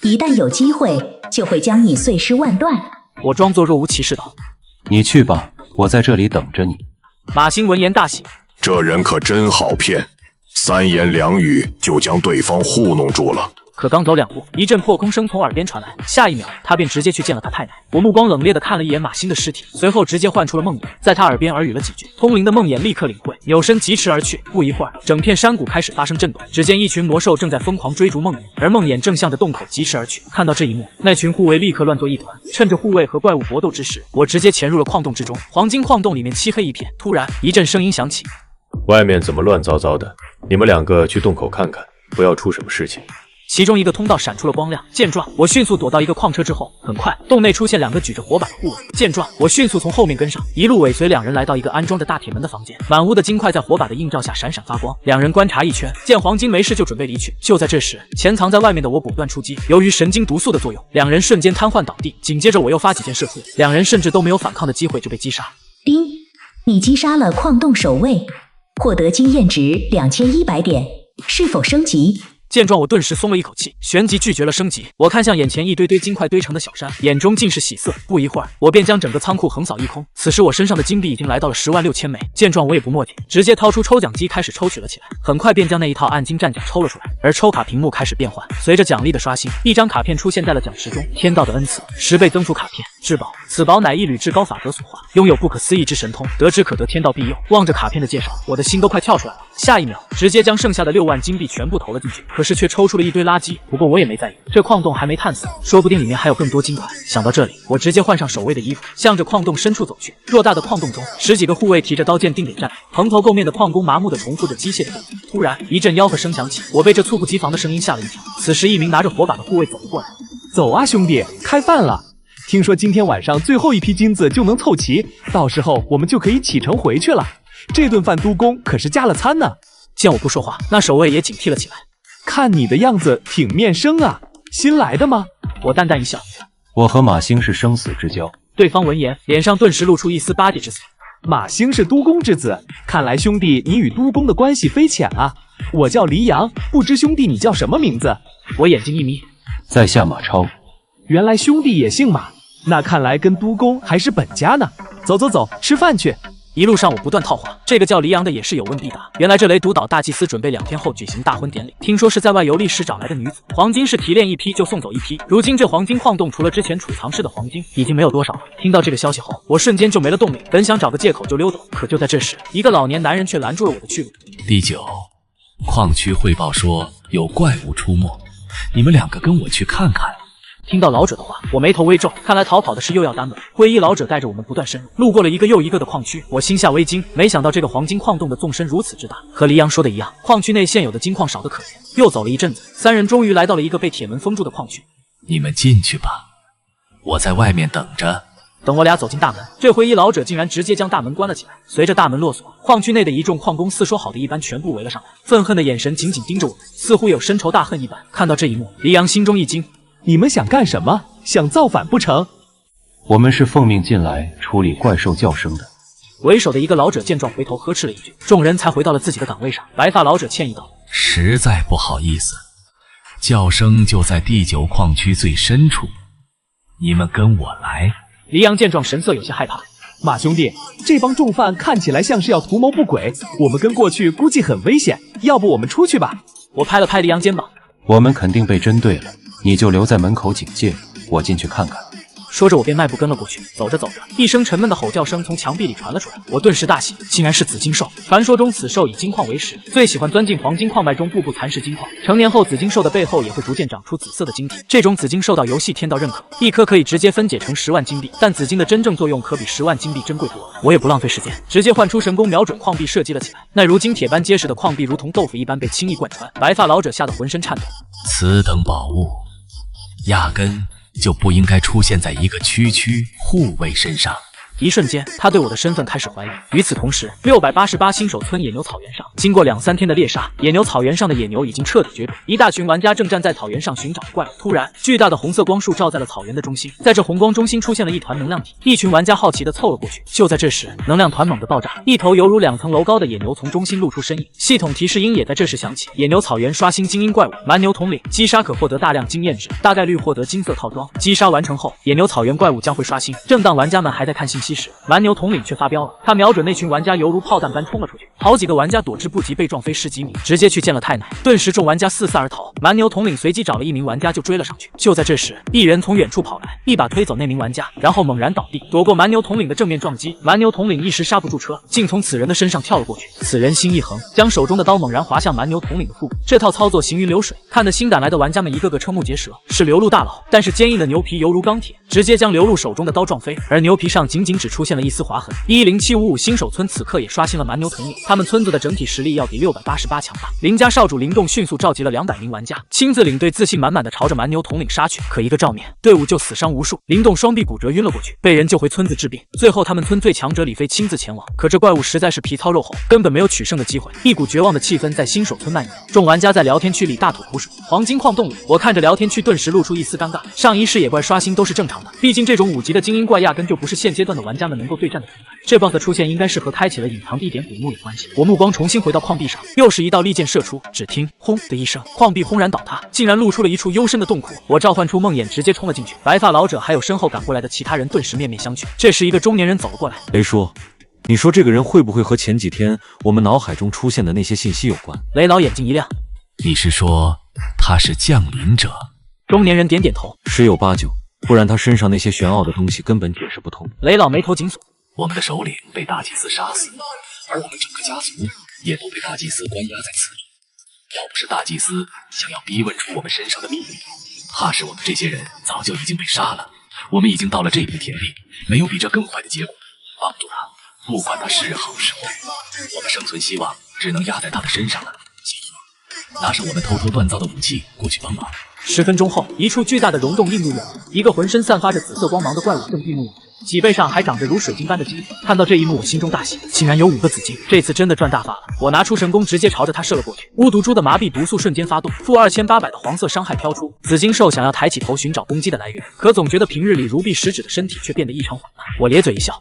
一旦有机会，就会将你碎尸万段。我装作若无其事道：“你去吧，我在这里等着你。”马星闻言大喜，这人可真好骗，3言2语就将对方糊弄住了。可刚走2步，一阵破空声从耳边传来，下一秒他便直接去见了他太奶。我目光冷冽地看了一眼马星的尸体，随后直接唤出了梦魇，在他耳边耳语了几句。通灵的梦魇立刻领会，扭身疾驰而去。不一会儿，整片山谷开始发生震动，只见一群魔兽正在疯狂追逐梦魇，而梦魇正向着洞口疾驰而去。看到这一幕，那群护卫立刻乱作一团。趁着护卫和怪物搏斗之时，我直接潜入了矿洞之中。黄金矿洞里面漆黑一片，突然一阵声音响起：“外面怎么乱糟糟的？你们2个去洞口看看，不要出什么事情。”其中一个通道闪出了光亮，见状，我迅速躲到一个矿车之后。很快，洞内出现2个举着火把的护卫，见状，我迅速从后面跟上，一路尾随2人来到一个安装着大铁门的房间。满屋的金块在火把的映照下闪闪发光。2人观察一圈，见黄金没事就准备离去。就在这时，潜藏在外面的我果断出击，由于神经毒素的作用，2人瞬间瘫痪倒地。紧接着我又发几箭射出，2人甚至都没有反抗的机会就被击杀。丁，你击杀了矿洞守卫，获得经验值2100点，是否升级？见状，我顿时松了一口气，旋即拒绝了升级。我看向眼前一堆堆金块堆成的小山，眼中尽是喜色。不一会儿，我便将整个仓库横扫一空。此时我身上的金币已经来到了106000枚。见状，我也不墨迹，直接掏出抽奖机开始抽取了起来。很快便将那一套暗金战甲抽了出来，而抽卡屏幕开始变换，随着奖励的刷新，一张卡片出现在了奖池中。天道的恩赐，10倍增幅卡片，至宝。此宝乃一缕至高法则所化，拥有不可思议之神通，得之可得，天道庇佑。望着卡片的介绍，我的心都快跳出来了。下一秒，直接将剩下的6万金币全部投了进去，可是却抽出了一堆垃圾。不过我也没在意，这矿洞还没探死，说不定里面还有更多金块。想到这里，我直接换上守卫的衣服，向着矿洞深处走去。偌大的矿洞中，10几个护卫提着刀剑定点站，蓬头垢面的矿工麻木地重复着机械的动作。突然，一阵吆喝声响起，我被这猝不及防的声音吓了一跳。此时，一名拿着火把的护卫走了过来。走啊，兄弟，开饭了！听说今天晚上最后一批金子就能凑齐，到时候我们就可以启程回去了。这顿饭督工可是加了餐呢。见我不说话，那守卫也警惕了起来。看你的样子挺面生啊，新来的吗？我淡淡一笑，我和马兴是生死之交。对方闻言，脸上顿时露出一丝巴结之色。马兴是督工之子，看来兄弟你与督工的关系非浅啊。我叫黎阳，不知兄弟你叫什么名字？我眼睛一眯，在下马超。原来兄弟也姓马，那看来跟督工还是本家呢。走走走，吃饭去。一路上我不断套话，这个叫黎阳的也是有问必答。原来这雷毒岛大祭司准备2天后举行大婚典礼，听说是在外游历时找来的女子，黄金是提炼一批就送走一批。如今这黄金矿洞除了之前储藏室的黄金，已经没有多少了。听到这个消息后，我瞬间就没了动力，本想找个借口就溜走，可就在这时，一个老年男人却拦住了我的去路。第9，矿区汇报说有怪物出没，你们2个跟我去看看。听到老者的话，我眉头微皱，看来逃跑的是又要单本。灰衣老者带着我们不断深入，路过了一个又一个的矿区，我心下微惊，没想到这个黄金矿洞的纵深如此之大。和黎阳说的一样，矿区内现有的金矿少得可怜。又走了一阵子，3人终于来到了一个被铁门封住的矿区。你们进去吧，我在外面等着。等我俩走进大门，这灰衣老者竟然直接将大门关了起来。随着大门落锁，矿区内的一众矿工似说好的一般全部围了上来，愤恨的眼神紧紧盯着我们，似乎有深仇大恨一般。看到这一幕，黎阳心中一惊。你们想干什么？想造反不成？我们是奉命进来处理怪兽叫声的。为首的一个老者见状回头呵斥了一句，众人才回到了自己的岗位上。白发老者歉意道：实在不好意思，叫声就在第9矿区最深处，你们跟我来。黎阳见状神色有些害怕。马兄弟，这帮重犯看起来像是要图谋不轨，我们跟过去估计很危险，要不我们出去吧？我拍了拍黎阳肩膀，我们肯定被针对了，你就留在门口警戒，我进去看看。说着，我便迈步跟了过去。走着走着，一声沉闷的吼叫声从墙壁里传了出来。我顿时大喜，竟然是紫金兽。传说中此兽以金矿为食，最喜欢钻进黄金矿脉中步步蚕食金矿。成年后，紫金兽的背后也会逐渐长出紫色的晶体。这种紫金受到游戏天道认可，一颗可以直接分解成10万金币。但紫金的真正作用可比10万金币珍贵多了。我也不浪费时间，直接唤出神功，瞄准矿壁射击了起来。那如金铁般结实的矿壁，如同豆腐一般被轻易贯穿。白发老者吓得浑身颤抖。此等宝物，压根就不应该出现在一个区护卫身上。一瞬间，他对我的身份开始怀疑。与此同时，688新手村野牛草原上，经过2、3天的猎杀，野牛草原上的野牛已经彻底绝种。一大群玩家正站在草原上寻找怪物。突然，巨大的红色光束照在了草原的中心，在这红光中心出现了一团能量体。一群玩家好奇地凑了过去。就在这时，能量团猛地爆炸，一头犹如2层楼高的野牛从中心露出身影。系统提示音也在这时响起：野牛草原刷新精英怪物蛮牛统领，击杀可获得大量经验值，大概率获得金色套装。击杀完成后，野牛草原怪物将会刷新。正当玩家们还在看信息时，蛮牛统领却发飙了，他瞄准那群玩家犹如炮弹般冲了出去，好几个玩家躲之不及，被撞飞10几米，直接去见了太奶。顿时众玩家四散而逃，蛮牛统领随即找了一名玩家就追了上去。就在这时，一人从远处跑来，一把推走那名玩家，然后猛然倒地，躲过蛮牛统领的正面撞击。蛮牛统领一时刹不住车，竟从此人的身上跳了过去。此人心一横，将手中的刀猛然划向蛮牛统领的腹部。这套操作行云流水，看得新赶来的玩家们一个个瞠目结舌。是流鹿大佬，但是坚硬的牛皮犹如钢铁，直接将流鹿手中的刀撞飞，而牛皮上仅只出现了一丝划痕。10755新手村此刻也刷新了蛮牛统领，他们村子的整体实力要比688强大。林家少主林动迅速召集了200名玩家，亲自领队，自信满满的朝着蛮牛统领杀去。可一个照面，队伍就死伤无数，林动双臂骨折晕了过去，被人救回村子治病。最后他们村最强者李飞亲自前往，可这怪物实在是皮糙肉厚，根本没有取胜的机会。一股绝望的气氛在新手村蔓延，众玩家在聊天区里大吐苦水。黄金矿洞里，我看着聊天区顿时露出一丝尴尬。上一世野怪刷新都是正常的，毕竟这种5级的精英怪压根就不是现阶段的玩家们能够对战的存在。这 BOSS 的出现应该是和开启了隐藏地点古墓有关系。我目光重新回到矿壁上，又是一道利箭射出，只听轰的一声，矿壁轰然倒塌，竟然露出了一处幽深的洞窟。我召唤出梦魇，直接冲了进去。白发老者还有身后赶过来的其他人顿时面面相觑。这时一个中年人走了过来，雷叔，你说这个人会不会和前几天我们脑海中出现的那些信息有关？雷老眼睛一亮，你是说他是降临者？中年人点点头，十有八九，不然他身上那些玄奥的东西根本解释不通。雷老眉头紧锁，我们的首领被大祭司杀死，而我们整个家族也都被大祭司关押在此里。要不是大祭司想要逼问出我们身上的秘密，怕是我们这些人早就已经被杀了。我们已经到了这片田地，没有比这更坏的结果。帮助他，不管他是好是坏，我们生存希望只能压在他的身上了。拿上我们偷偷锻造的武器过去帮忙。10分钟后，一处巨大的溶洞映入眼帘，一个浑身散发着紫色光芒的怪物正闭目养神，脊背上还长着如水晶般的金环。看到这一幕，我心中大喜，竟然有5个紫晶，这次真的赚大发了。我拿出神弓，直接朝着他射了过去。巫毒株的麻痹毒素瞬间发动，负2800的黄色伤害飘出。紫金兽想要抬起头寻找攻击的来源，可总觉得平日里如臂使指的身体却变得异常缓慢。我咧嘴一笑，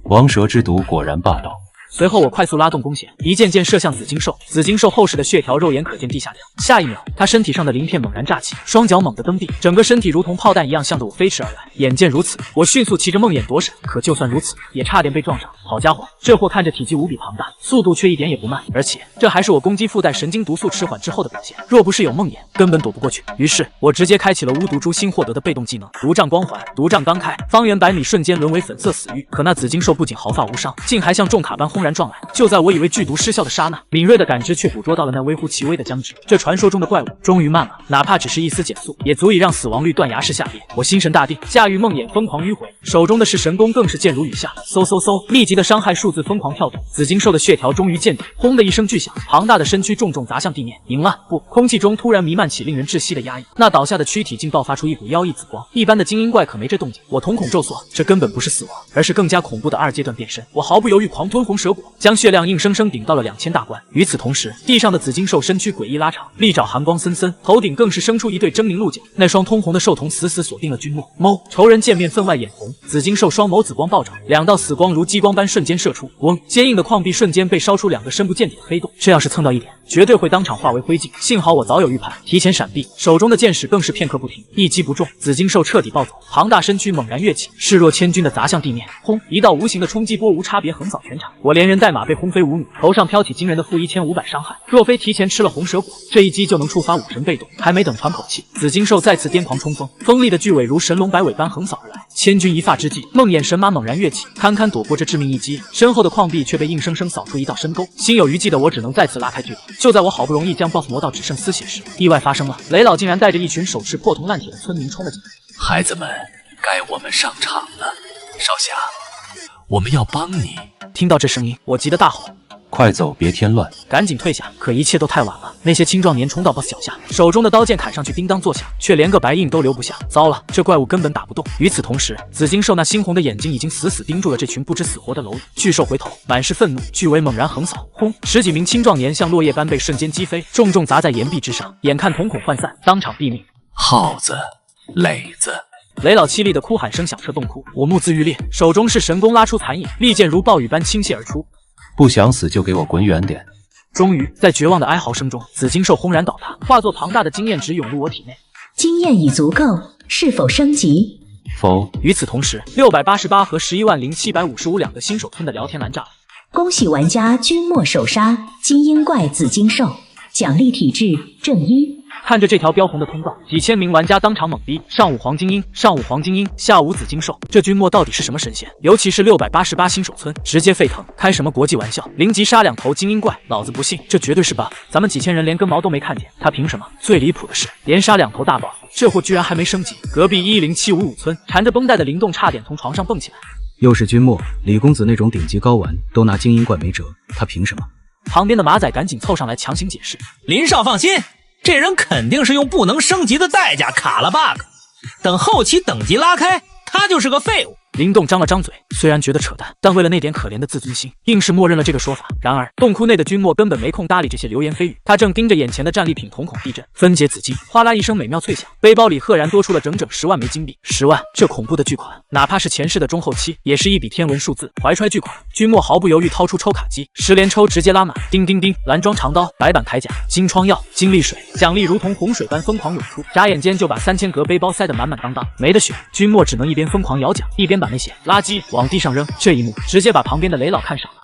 王蛇之毒果然霸道。随后我快速拉动弓弦，一箭箭射向紫金兽。紫金兽后视的血条肉眼可见地下掉，下一秒，它身体上的鳞片猛然炸起，双脚猛地蹬地，整个身体如同炮弹一样向着我飞驰而来。眼见如此，我迅速骑着梦魇躲闪，可就算如此，也差点被撞上。好家伙，这货看着体积无比庞大，速度却一点也不慢，而且这还是我攻击附带神经毒素迟缓之后的表现。若不是有梦魇，根本躲不过去。于是我直接开启了巫毒株新获得的被动技能毒杖光环。毒杖刚开，方圆100米瞬间沦为粉色死域。可那紫金兽不仅毫发无伤，竟还像重卡般轰然撞来。就在我以为剧毒失效的刹那，敏锐的感知却捕捉到了那微乎其微的僵直。这传说中的怪物终于慢了，哪怕只是一丝减速，也足以让死亡率断崖式下跌。我心神大定，驾驭梦魇疯狂迂回，手中的是神弓更是箭如雨下，嗖嗖嗖，立即的伤害数字疯狂跳动。紫金兽的血条终于见底，轰的一声巨响，庞大的身躯重重砸向地面。赢了！不，空气中突然弥漫起令人窒息的压抑，那倒下的躯体竟爆发出一股妖异紫光。一般的精英怪可没这动静，我瞳孔骤缩，这根本不是死亡，而是更加恐怖的2阶段变身。我毫不犹豫狂吞红蛇果，将血量硬生生顶到了2000大关。与此同时，地上的紫金兽身躯诡异拉长，利爪寒光森森，头顶更是生出一对狰狞鹿角，那双通红的兽瞳死死锁定了君莫。猫仇人见面分外眼红，紫金兽双眸紫光暴涨，2道死光如激光般瞬间射出。嗡，坚硬的矿壁瞬间被烧出2个深不见底的黑洞，这要是蹭到一点，绝对会当场化为灰烬。幸好我早有预判，提前闪避，手中的箭矢更是片刻不停，一击不中，紫金兽彻底暴走，庞大身躯猛然跃起，势若千钧的砸向地面。轰，一道无形的冲击波无差别横扫全场，我连人带马被轰飞5米，头上飘起惊人的负1500伤害。若非提前吃了红蛇果，这一击就能触发武神被动。还没等喘口气，紫金兽再次癫狂冲锋，锋利的巨尾如神龙摆尾般横扫而来。千钧一发之际，梦魇神马猛然跃起，堪堪躲过这致命一击，身后的矿壁却被硬生生扫出一道深沟。心有余悸的我只能再次拉开距离。就在我好不容易将 BOSS 磨到只剩丝血时，意外发生了，雷老竟然带着一群手持破铜烂铁的村民冲了进来。孩子们，该我们上场了。少侠，我们要帮你。听到这声音，我急得大吼，快走，别添乱！赶紧退下！可一切都太晚了，那些青壮年冲到 BOSS 脚下，手中的刀剑砍上去，叮当作响，却连个白印都留不下。糟了，这怪物根本打不动。与此同时，紫金兽那猩红的眼睛已经死死盯住了这群不知死活的蝼蚁。巨兽回头，满是愤怒，巨尾猛然横扫，轰！10几名青壮年像落叶般被瞬间击飞，重重砸在岩壁之上，眼看瞳孔涣散，当场毙命。耗子，磊子！雷老凄厉的哭喊声响彻洞窟，我目眦欲裂，手中是神弓拉出残影，利剑如暴雨般倾泻而出。不想死就给我滚远点！终于，在绝望的哀嚎声中，紫金兽轰然倒塌，化作庞大的经验值涌入我体内。经验已足够，是否升级？否。与此同时，688和110755两个新手村的聊天栏炸了。恭喜玩家君莫首杀金鹰怪紫金兽，奖励体质正1。看着这条标红的通道，几千名玩家当场懵逼。上午黄金鹰，上午黄金鹰，下午紫金兽，这君莫到底是什么神仙？尤其是688新手村，直接沸腾！开什么国际玩笑？0级杀2头精英怪，老子不信，这绝对是 bug！ 咱们几千人连根毛都没看见，他凭什么？最离谱的是，连杀2头大 boss， 这货居然还没升级。隔壁10755村，缠着绷带的灵动差点从床上蹦起来。又是君莫，李公子那种顶级高玩都拿精英怪没辙，他凭什么？旁边的马仔赶紧凑上来强行解释。林少放心，这人肯定是用不能升级的代价卡了 bug， 等后期等级拉开，他就是个废物。灵动张了张嘴，虽然觉得扯淡，但为了那点可怜的自尊心，硬是默认了这个说法。然而洞窟内的君莫根本没空搭理这些流言蜚语，他正盯着眼前的战利品瞳孔地震。分解紫金，哗啦一声美妙脆响，背包里赫然多出了整整10万枚金币。10万，这恐怖的巨款，哪怕是前世的中后期，也是一笔天文数字。怀揣巨款，君莫毫不犹豫掏出抽卡机，10连抽直接拉满。叮叮叮，蓝装长刀、白板铠甲、金疮药、金力水，奖励如同洪水般疯狂涌出，眨眼间就把3000格背包塞得满满当当。没得选，君莫只能一边疯狂摇奖，一边把那些垃圾往地上扔。这一幕直接把旁边的雷老看傻了。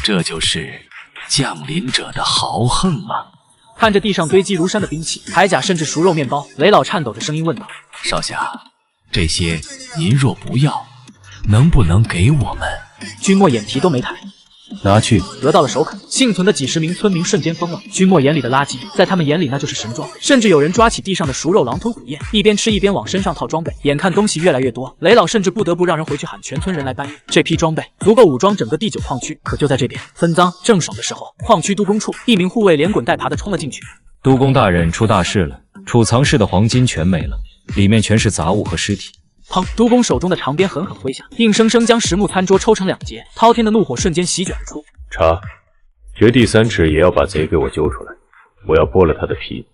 这就是降临者的豪横啊！看着地上堆积如山的兵器、铠甲，甚至熟肉面包，雷老颤抖着声音问道：“少侠，这些您若不要，能不能给我们？”君莫眼皮都没抬。拿去。得到了首肯，幸存的几10名村民瞬间疯了。君莫眼里的垃圾，在他们眼里那就是神装，甚至有人抓起地上的熟肉狼吞虎咽，一边吃一边往身上套装备。眼看东西越来越多，雷老甚至不得不让人回去喊全村人来搬运。这批装备足够武装整个第9矿区。可就在这边分赃正爽的时候，矿区督工处一名护卫连滚带爬的冲了进去。督工大人，出大事了！储藏室的黄金全没了，里面全是杂物和尸体。砰！督工手中的长鞭狠狠挥下，硬生生将实木餐桌抽成2截，滔天的怒火瞬间席卷而出。查，掘地3尺也要把贼给我揪出来，我要剥了他的皮。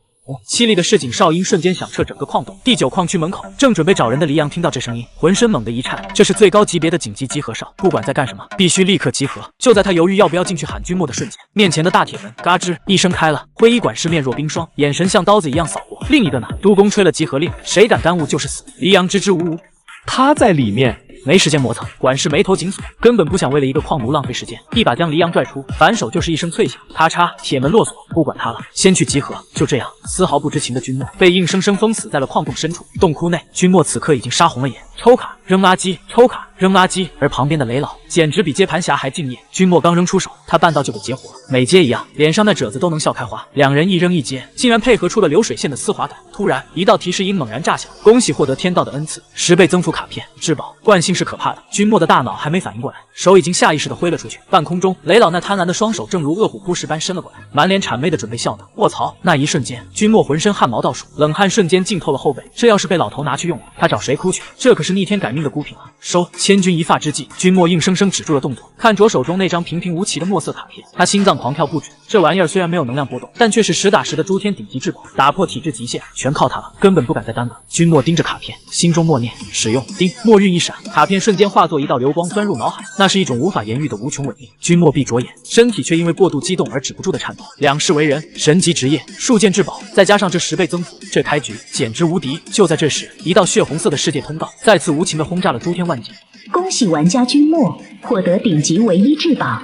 凄厉的市井哨音瞬间响彻整个矿洞。第9矿区门口，正准备找人的黎阳听到这声音，浑身猛地一颤。这是最高级别的紧急集合哨，不管在干什么，必须立刻集合。就在他犹豫要不要进去喊君莫的瞬间，面前的大铁门嘎吱一声开了，灰衣管事面若冰霜，眼神像刀子一样扫过。另一个呢，督工吹了集合令，谁敢耽误就是死。黎阳支支吾吾，他在里面。没时间磨蹭，管事眉头紧锁，根本不想为了一个矿奴浪费时间，一把将黎阳拽出，反手就是一声脆响，咔嚓，铁门落锁。不管他了，先去集合。就这样，丝毫不知情的君莫被硬生生封死在了矿洞深处。洞窟内，君莫此刻已经杀红了眼，抽卡扔垃圾，抽卡扔垃圾，而旁边的雷老简直比接盘侠还敬业。君莫刚扔出手，他半道就给截活了，每接一样，脸上那褶子都能笑开花。两人一扔一接，竟然配合出了流水线的丝滑感。突然，一道提示音猛然炸响，恭喜获得天道的恩赐，10倍增幅卡片至宝，惯性是可怕的。君莫的大脑还没反应过来，手已经下意识地挥了出去。半空中，雷老那贪婪的双手正如饿虎扑食般伸了过来，满脸谄媚的准备笑呢。卧槽！那一瞬间，君莫浑身汗毛倒竖，冷汗瞬间浸透了后背。这要是被老头拿去用了，他找谁哭去？这可是逆天改命的孤品啊！收！千钧一发之际，君莫硬生生止住了动作，看着手中那张平平无奇的墨色卡片，他心脏狂跳不止。这玩意儿虽然没有能量波动，但却是实打实的诸天顶级至宝，打破体质极限全靠它了，根本不敢再耽搁。君莫盯着卡片，心中默念使用。叮，墨韵一闪，卡片瞬间化作一道流光钻入脑海，那是一种无法言喻的无穷稳定。君莫闭着眼，身体却因为过度激动而止不住的颤抖。两世为人，神级职业，数件至宝，再加上这10倍增幅，这开局简直无敌。就在这时，一道血红色的世界通道再次无情地轰炸了诸天万界。恭喜玩家君莫获得顶级唯一至宝，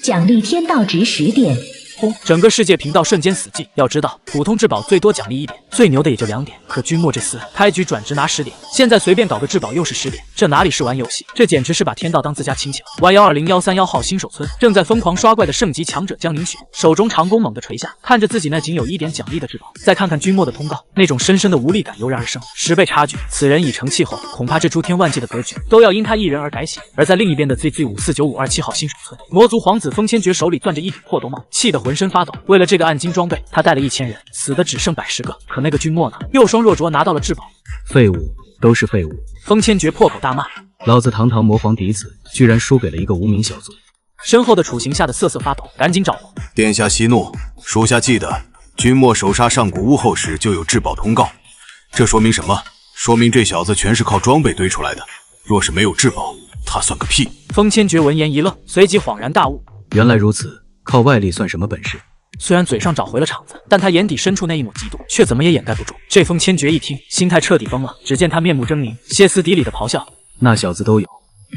奖励天道值10点。轰！整个世界频道瞬间死寂。要知道，普通至宝最多奖励1点，最牛的也就2点。可君莫这厮开局转职拿10点，现在随便搞个至宝又是10点，这哪里是玩游戏？这简直是把天道当自家亲戚了。Y120-131号新手村正在疯狂刷怪的圣级强者江宁雪，手中长弓猛地垂下，看着自己那仅有1点奖励的至宝，再看看君莫的通告，那种深深的无力感油然而生。10倍差距，此人已成气候，恐怕这诸天万界的格局都要因他一人而改写。而在另一边的 ZZ549-527号新手村，魔族皇子风千绝手里攥着一顶破兜帽，气得浑身发抖。为了这个暗金装备，他带了1000人，死的只剩110个。可那个君莫呢？又双若卓拿到了至宝。废物，都是废物！风千绝破口大骂：“老子堂堂魔皇嫡子，居然输给了一个无名小卒！”身后的楚行吓得瑟瑟发抖，赶紧找我。殿下息怒，属下记得君莫手杀上古巫后时就有至宝通告，这说明什么？说明这小子全是靠装备堆出来的。若是没有至宝，他算个屁！风千绝闻言一愣，随即恍然大悟：原来如此，靠外力算什么本事？虽然嘴上找回了场子，但他眼底深处那一抹嫉妒却怎么也掩盖不住。这风千绝一听，心态彻底崩了。只见他面目狰狞，歇斯底里的咆哮：“那小子都有，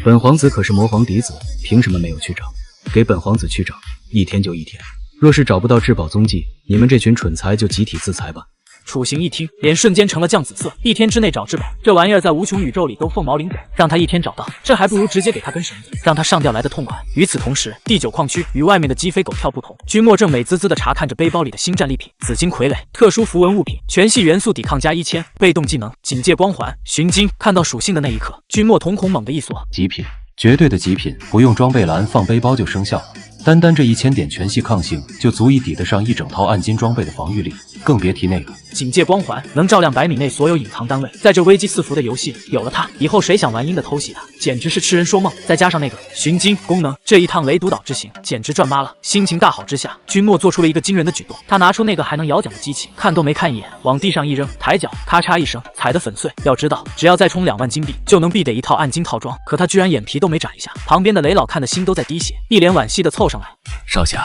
本皇子可是魔皇嫡子，凭什么没有去找？给本皇子去找，1天就1天。若是找不到至宝踪迹，你们这群蠢材就集体自裁吧。”楚行一听，脸瞬间成了酱紫色。1天之内找至宝，这玩意儿在无穷宇宙里都凤毛麟角，让他1天找到，这还不如直接给他根绳子，让他上吊来的痛快。与此同时，第9矿区与外面的鸡飞狗跳不同，君莫正美滋滋地查看着背包里的新战利品：紫金傀儡、特殊符文物品、全系元素抵抗加1000，被动技能警戒光环、寻金。看到属性的那一刻，君莫瞳孔猛地一缩。极品，绝对的极品，不用装备栏放背包就生效。单单这1000点全系抗性就足以抵得上一整套暗金装备的防御力，更别提那个警戒光环，能照亮100米内所有隐藏单位。在这危机四伏的游戏里，有了它，以后谁想玩阴的偷袭它，简直是痴人说梦。再加上那个寻金功能，这一趟雷毒岛之行简直赚妈了。心情大好之下，君莫做出了一个惊人的举动，他拿出那个还能摇奖的机器，看都没看一眼，往地上一扔，抬脚咔嚓一声，踩得粉碎。要知道，只要再充2万金币，就能必得一套暗金套装。可他居然眼皮都没眨一下，旁边的雷老看的心都在滴血，一脸惋惜的凑上来。少侠，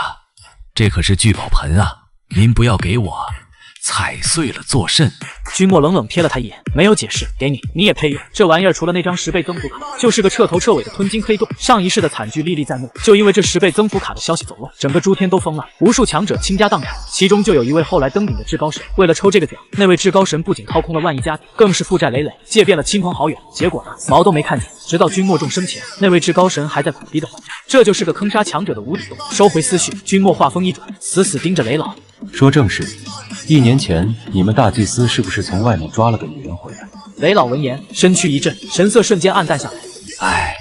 这可是聚宝盆啊，您不要给我踩碎了作甚？君莫冷冷瞥了他一眼，没有解释。给你，你也配用？这玩意儿除了那张10倍增幅卡，就是个彻头彻尾的吞金黑洞。上一世的惨剧历历在目，就因为这10倍增幅卡的消息走漏，整个诸天都疯了，无数强者倾家荡产，其中就有一位后来登顶的至高神。为了抽这个奖，那位至高神不仅掏空了万亿家底，更是负债累累，借遍了亲朋好友。结果呢，毛都没看见。直到君莫重生前，那位至高神还在苦逼的还债。这就是个坑杀强者的无底洞。收回思绪，君莫话锋一转，死死盯着雷老。说正事，1年前你们大祭司是不是从外面抓了个女人回来？雷老闻言，身躯一震，神色瞬间暗淡下来。唉，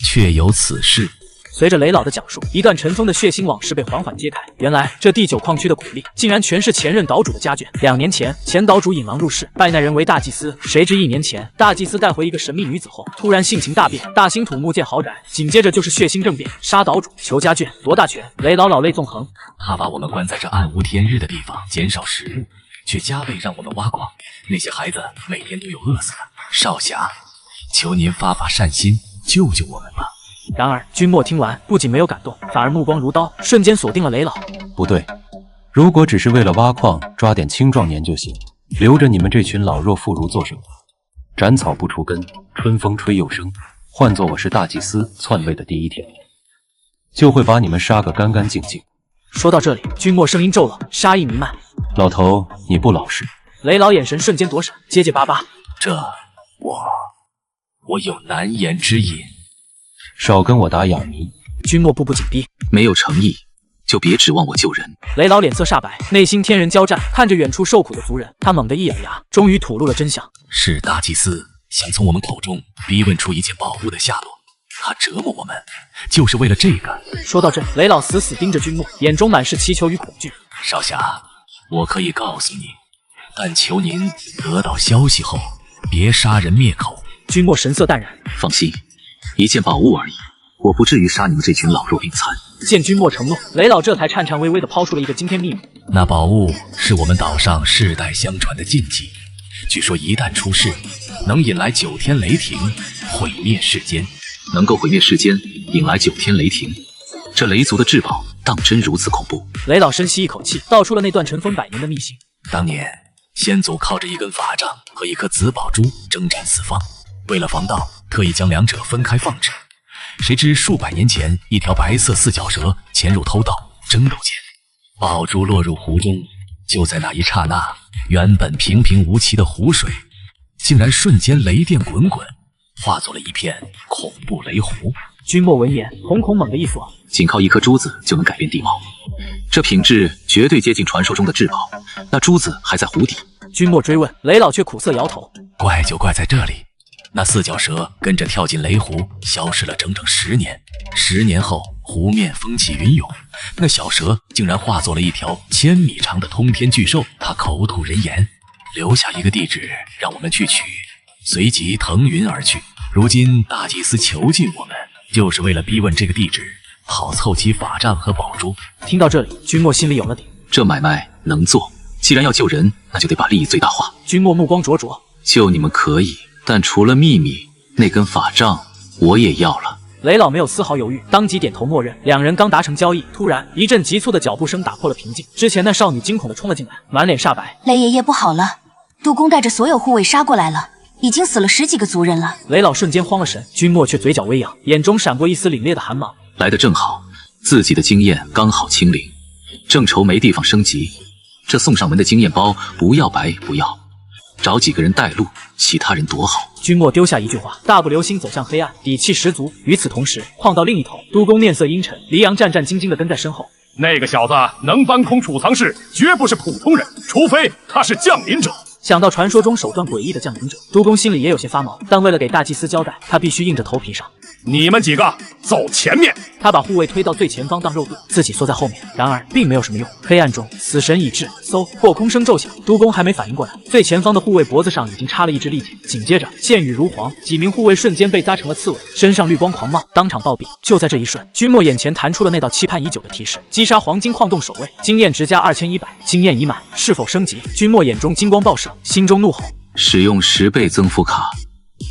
确有此事。随着雷老的讲述，一段尘封的血腥往事被缓缓揭开。原来这第9矿区的苦力，竟然全是前任岛主的家眷。2年前，前岛主引狼入室，拜那人为大祭司。谁知1年前，大祭司带回一个神秘女子后，突然性情大变，大兴土木建豪宅。紧接着就是血腥政变，杀岛主，求家眷，夺大权。雷老老泪纵横。他把我们关在这暗无天日的地方，减少食物，却加倍让我们挖矿。那些孩子每天都有饿死的。少侠，求您发发善心，救救我们吧。然而，君莫听完，不仅没有感动，反而目光如刀，瞬间锁定了雷老。不对，如果只是为了挖矿抓点青壮年就行，留着你们这群老弱妇孺做什么？斩草不除根，春风吹又生。换做我是大祭司篡位的第1天，就会把你们杀个干干净净。说到这里，君莫声音骤冷，杀意弥漫。老头，你不老实。雷老眼神瞬间躲闪，结结巴巴。我有难言之隐。少跟我打哑谜。君莫步步紧逼，没有诚意就别指望我救人。雷老脸色煞白，内心天人交战，看着远处受苦的族人，他猛地一咬牙，终于吐露了真相。是大祭司想从我们口中逼问出一件宝物的下落，他折磨我们就是为了这个。说到这，雷老死死盯着君莫，眼中满是祈求与恐惧。少侠，我可以告诉你，但求您得到消息后别杀人灭口。君莫神色淡然，放心，一件宝物而已，我不至于杀你们这群老弱病残。见君莫承诺，雷老这才颤颤巍巍地抛出了一个惊天秘密。那宝物是我们岛上世代相传的禁忌，据说一旦出世，能引来9天雷霆，毁灭世间。能够毁灭世间，引来9天雷霆，这雷族的至宝当真如此恐怖？雷老深吸一口气，道出了那段尘封100年的秘辛。当年先祖靠着一根法杖和一颗紫宝珠征战四方，为了防盗，特意将2者分开放置。谁知数百年前，一条白色4脚蛇潜入偷盗，争斗间，宝珠落入湖中。就在那一刹那，原本平平无奇的湖水，竟然瞬间雷电滚滚，化作了一片恐怖雷湖。君莫闻言，瞳孔猛地一锁，仅靠一颗珠子就能改变地貌，这品质绝对接近传说中的至宝。那珠子还在湖底。君莫追问，雷老却苦涩摇头。怪就怪在这里，那4脚蛇跟着跳进雷湖，消失了整整10年。10年后，湖面风起云涌，那小蛇竟然化作了一条1000米长的通天巨兽。它口吐人言，留下一个地址让我们去取，随即腾云而去。如今大祭司囚禁我们，就是为了逼问这个地址，好凑齐法杖和宝珠。听到这里，君莫心里有了底，这买卖能做，既然要救人，那就得把利益最大化。君莫目光灼灼，救你们可以，但除了秘密，那根法杖我也要了。雷老没有丝毫犹豫，当即点头默认。2人刚达成交易，突然一阵急促的脚步声打破了平静。之前那少女惊恐地冲了进来，满脸煞白。雷爷爷不好了，杜公带着所有护卫杀过来了，已经死了10几个族人了。雷老瞬间慌了神，君莫却嘴角微扬，眼中闪过一丝凛冽的寒芒。来得正好，自己的经验刚好清零，正愁没地方升级。这送上门的经验包不要白不要，找几个人带路，其他人躲好。君莫丢下一句话，大步流星走向黑暗，底气十足。与此同时，矿道另一头，督工面色阴沉，黎阳战战兢兢地跟在身后。那个小子能搬空储藏室，绝不是普通人，除非他是降临者。想到传说中手段诡异的降临者，督工心里也有些发毛，但为了给大祭司交代，他必须硬着头皮上。你们几个走前面。他把护卫推到最前方当肉盾，自己缩在后面。然而并没有什么用。黑暗中，死神已至。嗖！破空声骤响，督工还没反应过来，最前方的护卫脖子上已经插了一支利剑。紧接着，箭雨如簧，几名护卫瞬间被扎成了刺猬，身上绿光狂冒，当场暴毙。就在这一瞬，君莫眼前弹出了那道期盼已久的提示：击杀黄金矿洞守卫，经验值加2100，经验已满，是否升级？君莫眼中金光爆射，心中怒吼：使用10倍增幅卡，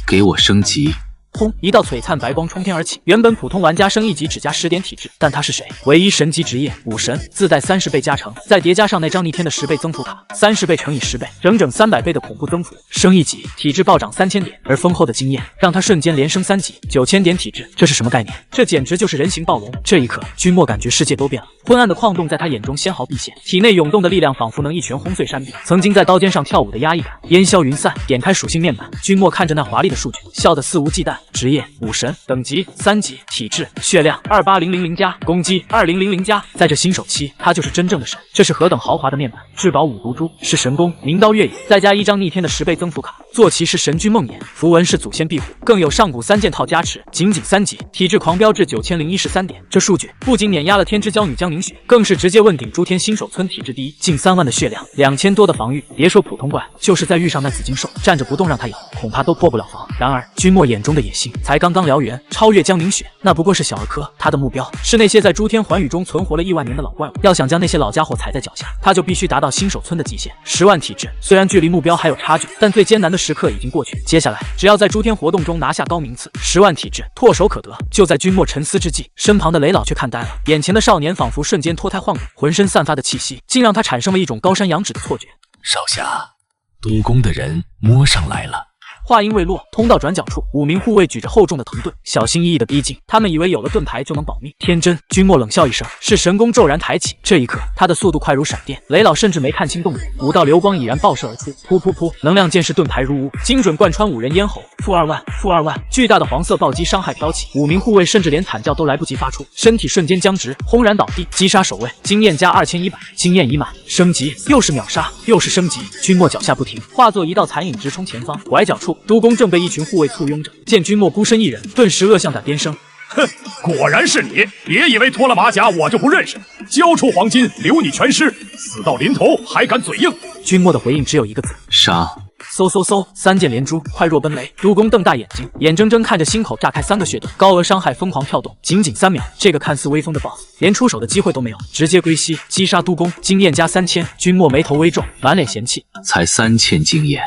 给我升级！轰！一道璀璨白光冲天而起。原本普通玩家升一级只加10点体质，但他是谁？唯一神级职业武神，自带30倍加成，再叠加上那张逆天的10倍增幅卡，30倍乘以10倍，整整300倍的恐怖增幅。升一级，体质暴涨3000点，而丰厚的经验让他瞬间连升3级，9000点体质，这是什么概念？这简直就是人形暴龙！这一刻，君莫感觉世界都变了。昏暗的矿洞在他眼中纤毫毕现，体内涌动的力量仿佛能一拳轰碎山壁。曾经在刀尖上跳舞的压抑感烟消云散。点开属性面板，君莫看着那华丽的数据，笑得肆无忌惮。职业武神，等级3级，体质血量28000加，攻击2000加。在这新手期，他就是真正的神。这是何等豪华的面板！至宝5毒珠是神功，名刀越野，再加一张逆天的10倍增幅卡，坐骑是神君梦魇，符文是祖先庇护，更有上古3件套加持，仅3级，体质狂飙至9013点。这数据不仅碾压了天之骄女江凝雪，更是直接问鼎诸天新手村体质第一，近3万的血量，2000多的防御。别说普通怪，就是再遇上那紫金兽，站着不动让他咬，恐怕都破不了防。然而君莫眼中的野心才刚刚燎原，超越江凝雪那不过是小儿科，他的目标是那些在诸天寰宇中存活了亿万年的老怪物。要想将那些老家伙踩在脚下，他就必须达到新手村的极限，10万体质。虽然距离目标还有差距，但最艰难的时刻已经过去。接下来只要在诸天活动中拿下高名次，10万体质唾手可得。就在君莫沉思之际，身旁的雷老却看呆了，眼前的少年仿佛瞬间脱胎换骨，浑身散发的气息竟让他产生了一种高山仰止的错觉。少侠，督工的人摸上来了。话音未落，通道转角处，5名护卫举着厚重的藤盾，小心翼翼地逼近。他们以为有了盾牌就能保命，天真。君莫冷笑一声，是神功骤然抬起。这一刻，他的速度快如闪电，雷老甚至没看清动静，5道流光已然爆射而出，噗噗噗，能量剑士盾牌如无，精准贯穿5人咽喉。-2万，-2万，巨大的黄色暴击伤害飘起，5名护卫甚至连惨叫都来不及发出，身体瞬间僵直，轰然倒地。击杀守卫，经验加2100，经验已满，升级，又是秒杀，又是升级。君莫脚下不停，化作一道残影直冲前方。拐角处，督工正被一群护卫簇拥着，见君莫孤身一人，顿时恶向胆边生。哼，果然是你！别以为脱了马甲我就不认识，交出黄金，留你全尸！死到临头还敢嘴硬！君莫的回应只有一个字：杀。嗖嗖嗖，3箭连珠，快若奔雷。督工瞪大眼睛，眼睁睁看着心口炸开3个血洞，高额伤害疯狂跳动，仅3秒，这个看似威风的 BOSS 连出手的机会都没有，直接归西，击杀督工，经验加3000。君莫眉头微皱，满脸嫌弃，才3000经验，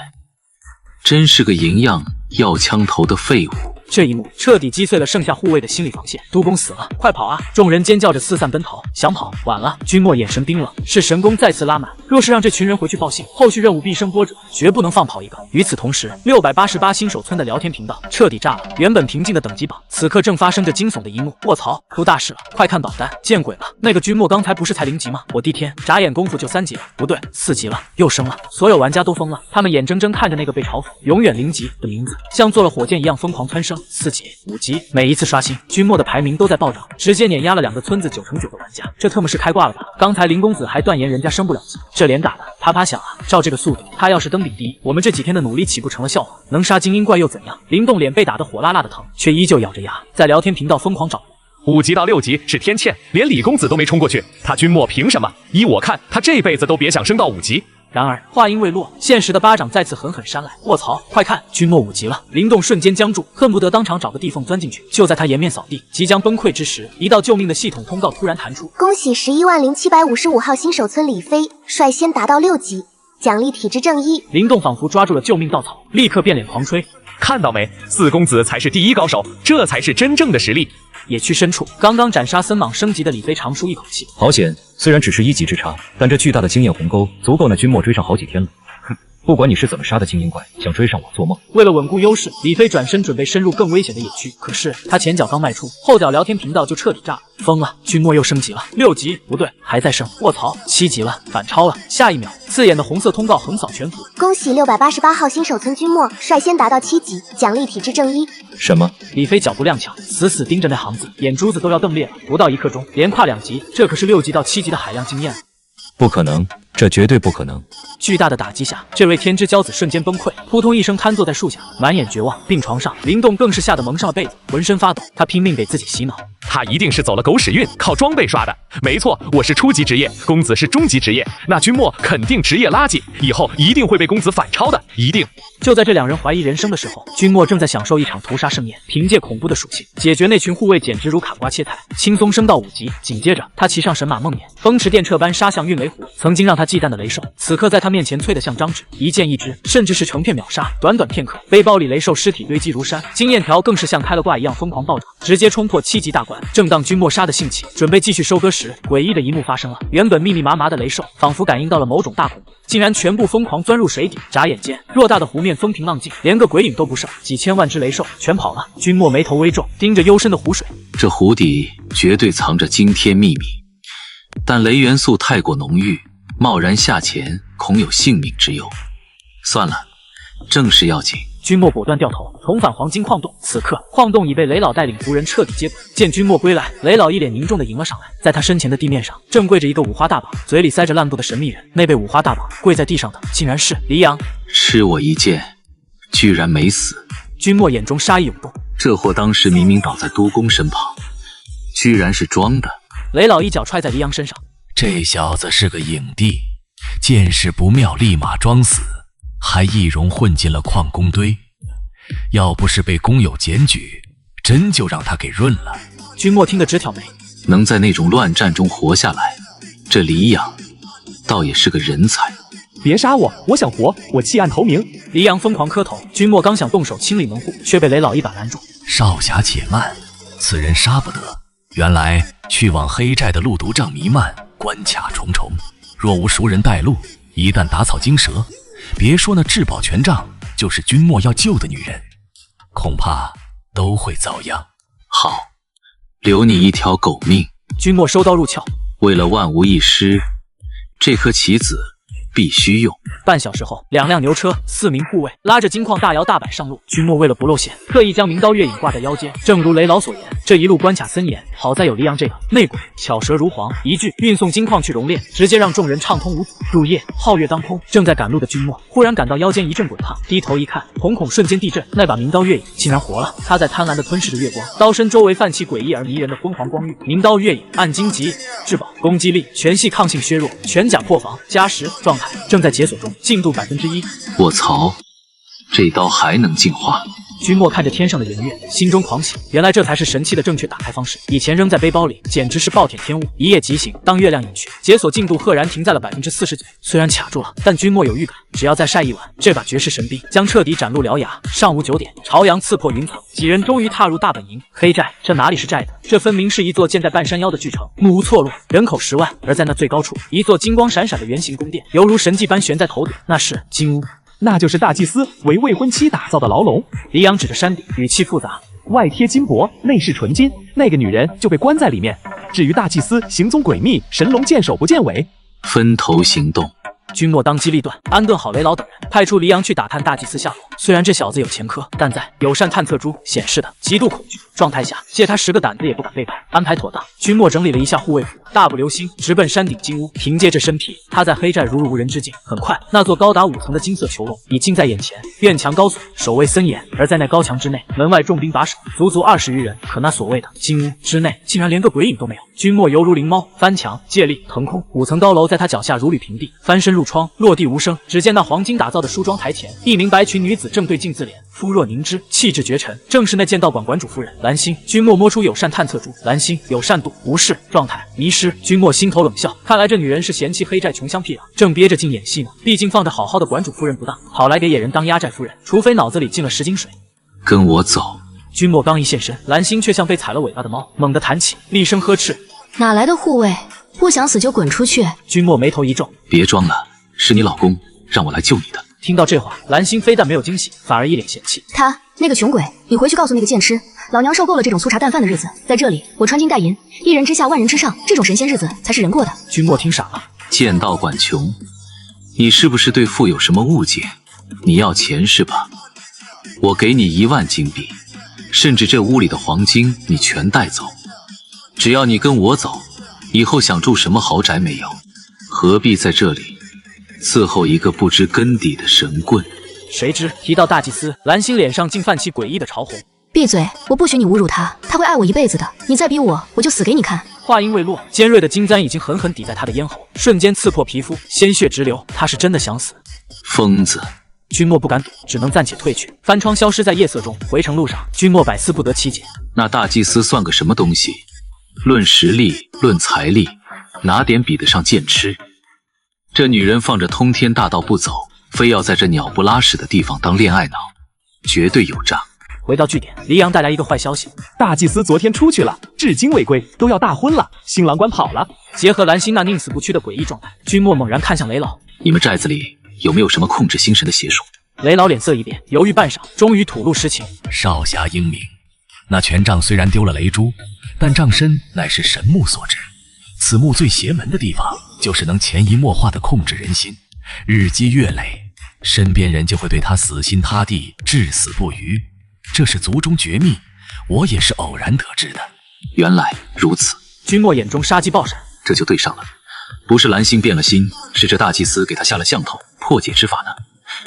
真是个营养要枪头的废物。这一幕彻底击碎了剩下护卫的心理防线，督工死了，快跑啊！众人尖叫着四散奔逃，想跑晚了。君莫眼神冰冷，是神功再次拉满，若是让这群人回去报信，后续任务必生波折，绝不能放跑一个。与此同时，688新手村的聊天频道彻底炸了，原本平静的等级榜，此刻正发生着惊悚的一幕。卧槽，出大事了！快看榜单，见鬼了！那个君莫刚才不是才0级吗？我的天，眨眼功夫就3级了，不对，4级了，又升了。所有玩家都疯了，他们眼睁睁看着那个被嘲讽永远0级的名字，像坐了火箭一样疯狂蹿升。4级、5级，每一次刷新，君莫的排名都在暴涨，直接碾压了2个村子9成9的玩家。这特么是开挂了吧？刚才林公子还断言人家升不了级，这脸打的啪啪响啊！照这个速度，他要是登顶第一，我们这几天的努力岂不成了笑话？能杀精英怪又怎样？林动脸被打得火辣辣的疼，却依旧咬着牙在聊天频道疯狂找5级到6级是天堑，连李公子都没冲过去，他君莫凭什么？依我看，他这辈子都别想升到5级。然而话音未落，现实的巴掌再次狠狠扇来。卧槽，快看，君莫5级了！林动瞬间僵住，恨不得当场找个地缝钻进去。就在他颜面扫地，即将崩溃之时，一道救命的系统通告突然弹出：恭喜110755号新手村李飞率先达到6级，奖励体质正一。林动仿佛抓住了救命稻草，立刻变脸狂吹。看到没，四公子才是第一高手，这才是真正的实力。野区深处，刚刚斩杀森蟒升级的李飞长舒一口气，好险，虽然只是1级之差，但这巨大的经验鸿沟足够那君莫追上好几天了。哼，不管你是怎么杀的精英怪，想追上我做梦。为了稳固优势，李飞转身准备深入更危险的野区，可是他前脚刚迈出，后脚聊天频道就彻底炸了。疯了，君莫又升级了，6级，不对，还在升。卧槽，7级了，反超了。下一秒，刺眼的红色通告横扫全服。恭喜688号新手村君莫率先达到7级，奖励体质正一。什么？李飞脚步踉跄，死死盯着那行字，眼珠子都要瞪裂了。不到1刻钟，连跨2级，这可是6级到7级的海量经验。不可能，这绝对不可能。巨大的打击下，这位天之骄子瞬间崩溃，扑通一声瘫坐在树下，满眼绝望。病床上，灵动更是吓得蒙上了被子，浑身发抖。他拼命给自己洗脑，他一定是走了狗屎运，靠装备刷的。没错，我是初级职业，公子是中级职业，那君莫肯定职业垃圾，以后一定会被公子反超的，一定。就在这两人怀疑人生的时候，君莫正在享受一场屠杀盛宴。凭借恐怖的属性，解决那群护卫简直如砍瓜切菜，轻松升到5级。紧接着，他骑上神马梦魇，风驰电掣般杀向运雷湖。曾经让他忌惮的雷兽，此刻在他面前脆得像张纸，一剑一只，甚至是成片秒杀。短短片刻，背包里雷兽尸体堆积如山，经验条更是像开了挂一样疯狂暴涨，直接冲破7级大关。正当君莫杀的兴起，准备继续收割时，诡异的一幕发生了。原本密密麻麻的雷兽，仿佛感应到了某种大恐怖，竟然全部疯狂钻入水底。眨眼间，偌大的湖面风平浪静，连个鬼影都不剩，几千万只雷兽全跑了。君莫眉头微皱，盯着幽深的湖水。这湖底绝对藏着惊天秘密，但雷元素太过浓郁，贸然下潜恐有性命之忧。算了，正事要紧。君莫果断掉头，重返黄金矿洞。此刻，矿洞已被雷老带领族人彻底接管。见君莫归来，雷老一脸凝重地迎了上来。在他身前的地面上，正跪着一个五花大绑，嘴里塞着烂布的神秘人。那被五花大绑跪在地上的，竟然是黎阳。吃我一剑，居然没死。君莫眼中杀意涌动，这货当时明明倒在督公身旁，居然是装的。雷老一脚踹在黎阳身上，这小子是个影帝，见势不妙立马装死，还易容混进了矿工堆。要不是被工友检举，真就让他给润了。君莫听得直挑眉，能在那种乱战中活下来，这黎阳倒也是个人才。别杀我，我想活，我弃暗投明。黎阳疯狂磕头，君莫刚想动手清理门户，却被雷老一把拦住。少侠且慢，此人杀不得。原来去往黑寨的路毒瘴弥漫，关卡重重，若无熟人带路，一旦打草惊蛇，别说那至宝权杖，就是君莫要救的女人，恐怕都会遭殃。好，留你一条狗命。君莫收刀入鞘，为了万无一失，这颗棋子必须用。半小时后，2辆牛车，4名护卫拉着金矿大摇大摆上路。君莫为了不露馅，特意将明刀月影挂在腰间。正如雷老所言，这一路关卡森严，好在有黎阳这个内鬼，巧舌如簧，一句运送金矿去熔炼，直接让众人畅通无阻。入夜，皓月当空，正在赶路的君莫忽然感到腰间一阵滚烫，低头一看，瞳孔瞬间地震，那把明刀月影竟然活了。他在贪婪地吞噬着月光，刀身周围泛起诡异而迷人的昏黄光晕。明刀月影，暗金级，至宝，攻击力全系抗性削弱，全甲破防加10，状态正在解锁中，进度1%。卧槽，这刀还能进化！君莫看着天上的圆月，心中狂喜，原来这才是神器的正确打开方式。以前扔在背包里，简直是暴殄天物。一夜即醒，当月亮隐去，解锁进度赫然停在了49%。虽然卡住了，但君莫有预感，只要再晒一晚，这把绝世神兵将彻底展露獠牙。上午9点，朝阳刺破云层，几人终于踏入大本营黑寨。这哪里是寨子，这分明是一座建在半山腰的巨城，目无错落，人口10万。而在那最高处，一座金光闪闪的圆形宫殿，犹如神迹般悬在头顶，那是金屋。那就是大祭司为未婚妻打造的牢笼。黎阳指着山顶，语气复杂，外贴金箔，内是纯金，那个女人就被关在里面。至于大祭司行踪诡秘，神龙见首不见尾。分头行动。君莫当机立断，安顿好雷老等人，派出黎阳去打探大祭司下落。虽然这小子有前科，但在友善探测珠显示的极度恐惧状态下，借他10个胆子也不敢背叛。安排妥当，君莫整理了一下护卫府，大步流星直奔山顶金屋。凭借着身披，他在黑寨如入无人之境。很快，那座高达5层的金色囚笼已近在眼前，院墙高耸，守卫森严。而在那高墙之内，门外重兵把守，足足20余人。可那所谓的金屋之内，竟然连个鬼影都没有。君莫犹如灵猫，翻墙借力腾空，5层高楼在他脚下如履平地，翻身入窗，落地无声。只见那黄金打造的梳妆台前，一名白裙女子正对镜自怜，肤若凝脂，气质绝尘，正是那剑道馆馆主夫人蓝心。君莫摸出友善探测珠，蓝心友善度无视，状态迷失。君莫心头冷笑，看来这女人是嫌弃黑寨穷乡僻壤，正憋着劲演戏呢。毕竟放着好好的馆主夫人不当，跑来给野人当压寨夫人，除非脑子里进了10斤水。跟我走。君莫刚一现身，蓝心却像被踩了尾巴的猫，猛地弹起，厉声呵斥：哪来的护卫？不想死就滚出去！君莫眉头一皱，别装了，是你老公让我来救你的。听到这话，蓝心非但没有惊喜，反而一脸嫌弃。他那个穷鬼，你回去告诉那个剑痴，老娘受够了这种粗茶淡饭的日子，在这里我穿金戴银，一人之下万人之上，这种神仙日子才是人过的。君莫听傻了，剑道馆穷，你是不是对富有什么误解？你要钱是吧？我给你1万金币，甚至这屋里的黄金你全带走。只要你跟我走，以后想住什么豪宅没有，何必在这里伺候一个不知根底的神棍。谁知提到大祭司，蓝星脸上竟泛起诡异的潮红。闭嘴！我不许你侮辱他，他会爱我一辈子的。你再逼我，我就死给你看。话音未落，尖锐的金簪已经狠狠抵在他的咽喉，瞬间刺破皮肤，鲜血直流。他是真的想死。疯子！君莫不敢赌，只能暂且退去。翻窗消失在夜色中。回程路上，君莫百思不得其解。那大祭司算个什么东西？论实力，论财力，哪点比得上剑痴？这女人放着通天大道不走，非要在这鸟不拉屎的地方当恋爱脑，绝对有诈。回到据点，黎阳带来一个坏消息：大祭司昨天出去了，至今未归，都要大婚了，新郎官跑了。结合蓝星那宁死不屈的诡异状态，君莫猛然看向雷老：“你们寨子里有没有什么控制心神的邪术？”雷老脸色一变，犹豫半晌，终于吐露实情：“少侠英明，那权杖虽然丢了雷珠，但杖身乃是神木所制。此木最邪门的地方，就是能潜移默化地控制人心，日积月累，身边人就会对他死心塌地，至死不渝。这是族中绝密，我也是偶然得知的。”原来如此。君莫眼中杀机爆闪，这就对上了。不是蓝星变了心，是这大祭司给他下了降头，破解之法呢。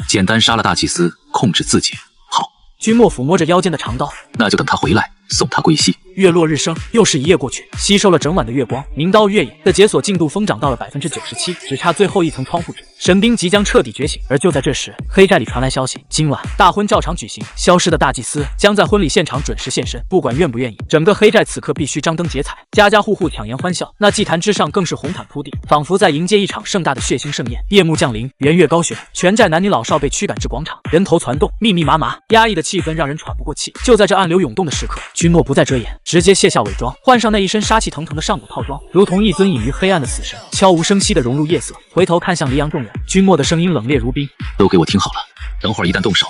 简单杀了大祭司，控制自己。好，君莫抚摸着腰间的长刀，那就等他回来，送他归西。月落日升，又是一夜过去，吸收了整晚的月光，明刀月影的解锁进度疯涨到了97%，只差最后一层窗户纸，神兵即将彻底觉醒。而就在这时，黑寨里传来消息，今晚大婚照常举行，消失的大祭司将在婚礼现场准时现身，不管愿不愿意，整个黑寨此刻必须张灯结彩，家家户户强颜欢笑。那祭坛之上更是红毯铺地，仿佛在迎接一场盛大的血腥盛宴。夜幕降临，圆月高悬，全寨男女老少被驱赶至广场，人头攒动，密密麻麻，压抑的气氛让人喘不过气。就在这暗流涌动的时刻，君莫不再遮掩，直接卸下伪装，换上那一身杀气腾腾的上古套装，如同一尊隐于黑暗的死神，悄无声息地融入夜色。回头看向黎阳众人，君莫的声音冷冽如冰：“都给我听好了，等会儿一旦动手，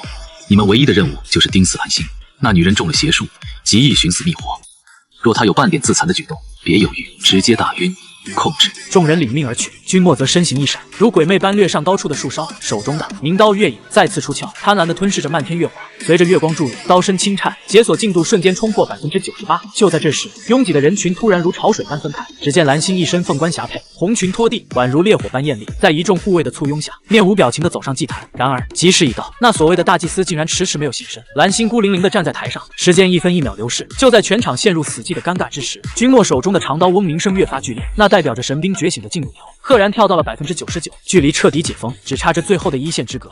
你们唯一的任务就是盯死蓝星。那女人中了邪术，极易寻死觅活，若她有半点自残的举动，别犹豫，直接打晕。”控制。众人领命而去，君莫则身形一闪，如鬼魅般掠上高处的树梢，手中的明刀月影再次出鞘，贪婪地吞噬着漫天月华。随着月光注入，刀身轻颤，解锁进度瞬间冲破98%。就在这时，拥挤的人群突然如潮水般分开，只见蓝星一身凤冠霞帔，红裙拖地，宛如烈火般艳丽，在一众护卫的簇拥下，面无表情地走上祭坛。然而吉时已到，那所谓的大祭司竟然迟迟没有现身。蓝星孤零零地站在台上，时间一分一秒流逝。就在全场陷入死寂的尴尬之时，君莫手中的长刀嗡鸣声越发剧烈，那代表着神兵觉醒的进度条赫然跳到了99%，距离彻底解封只差这最后的一线之隔。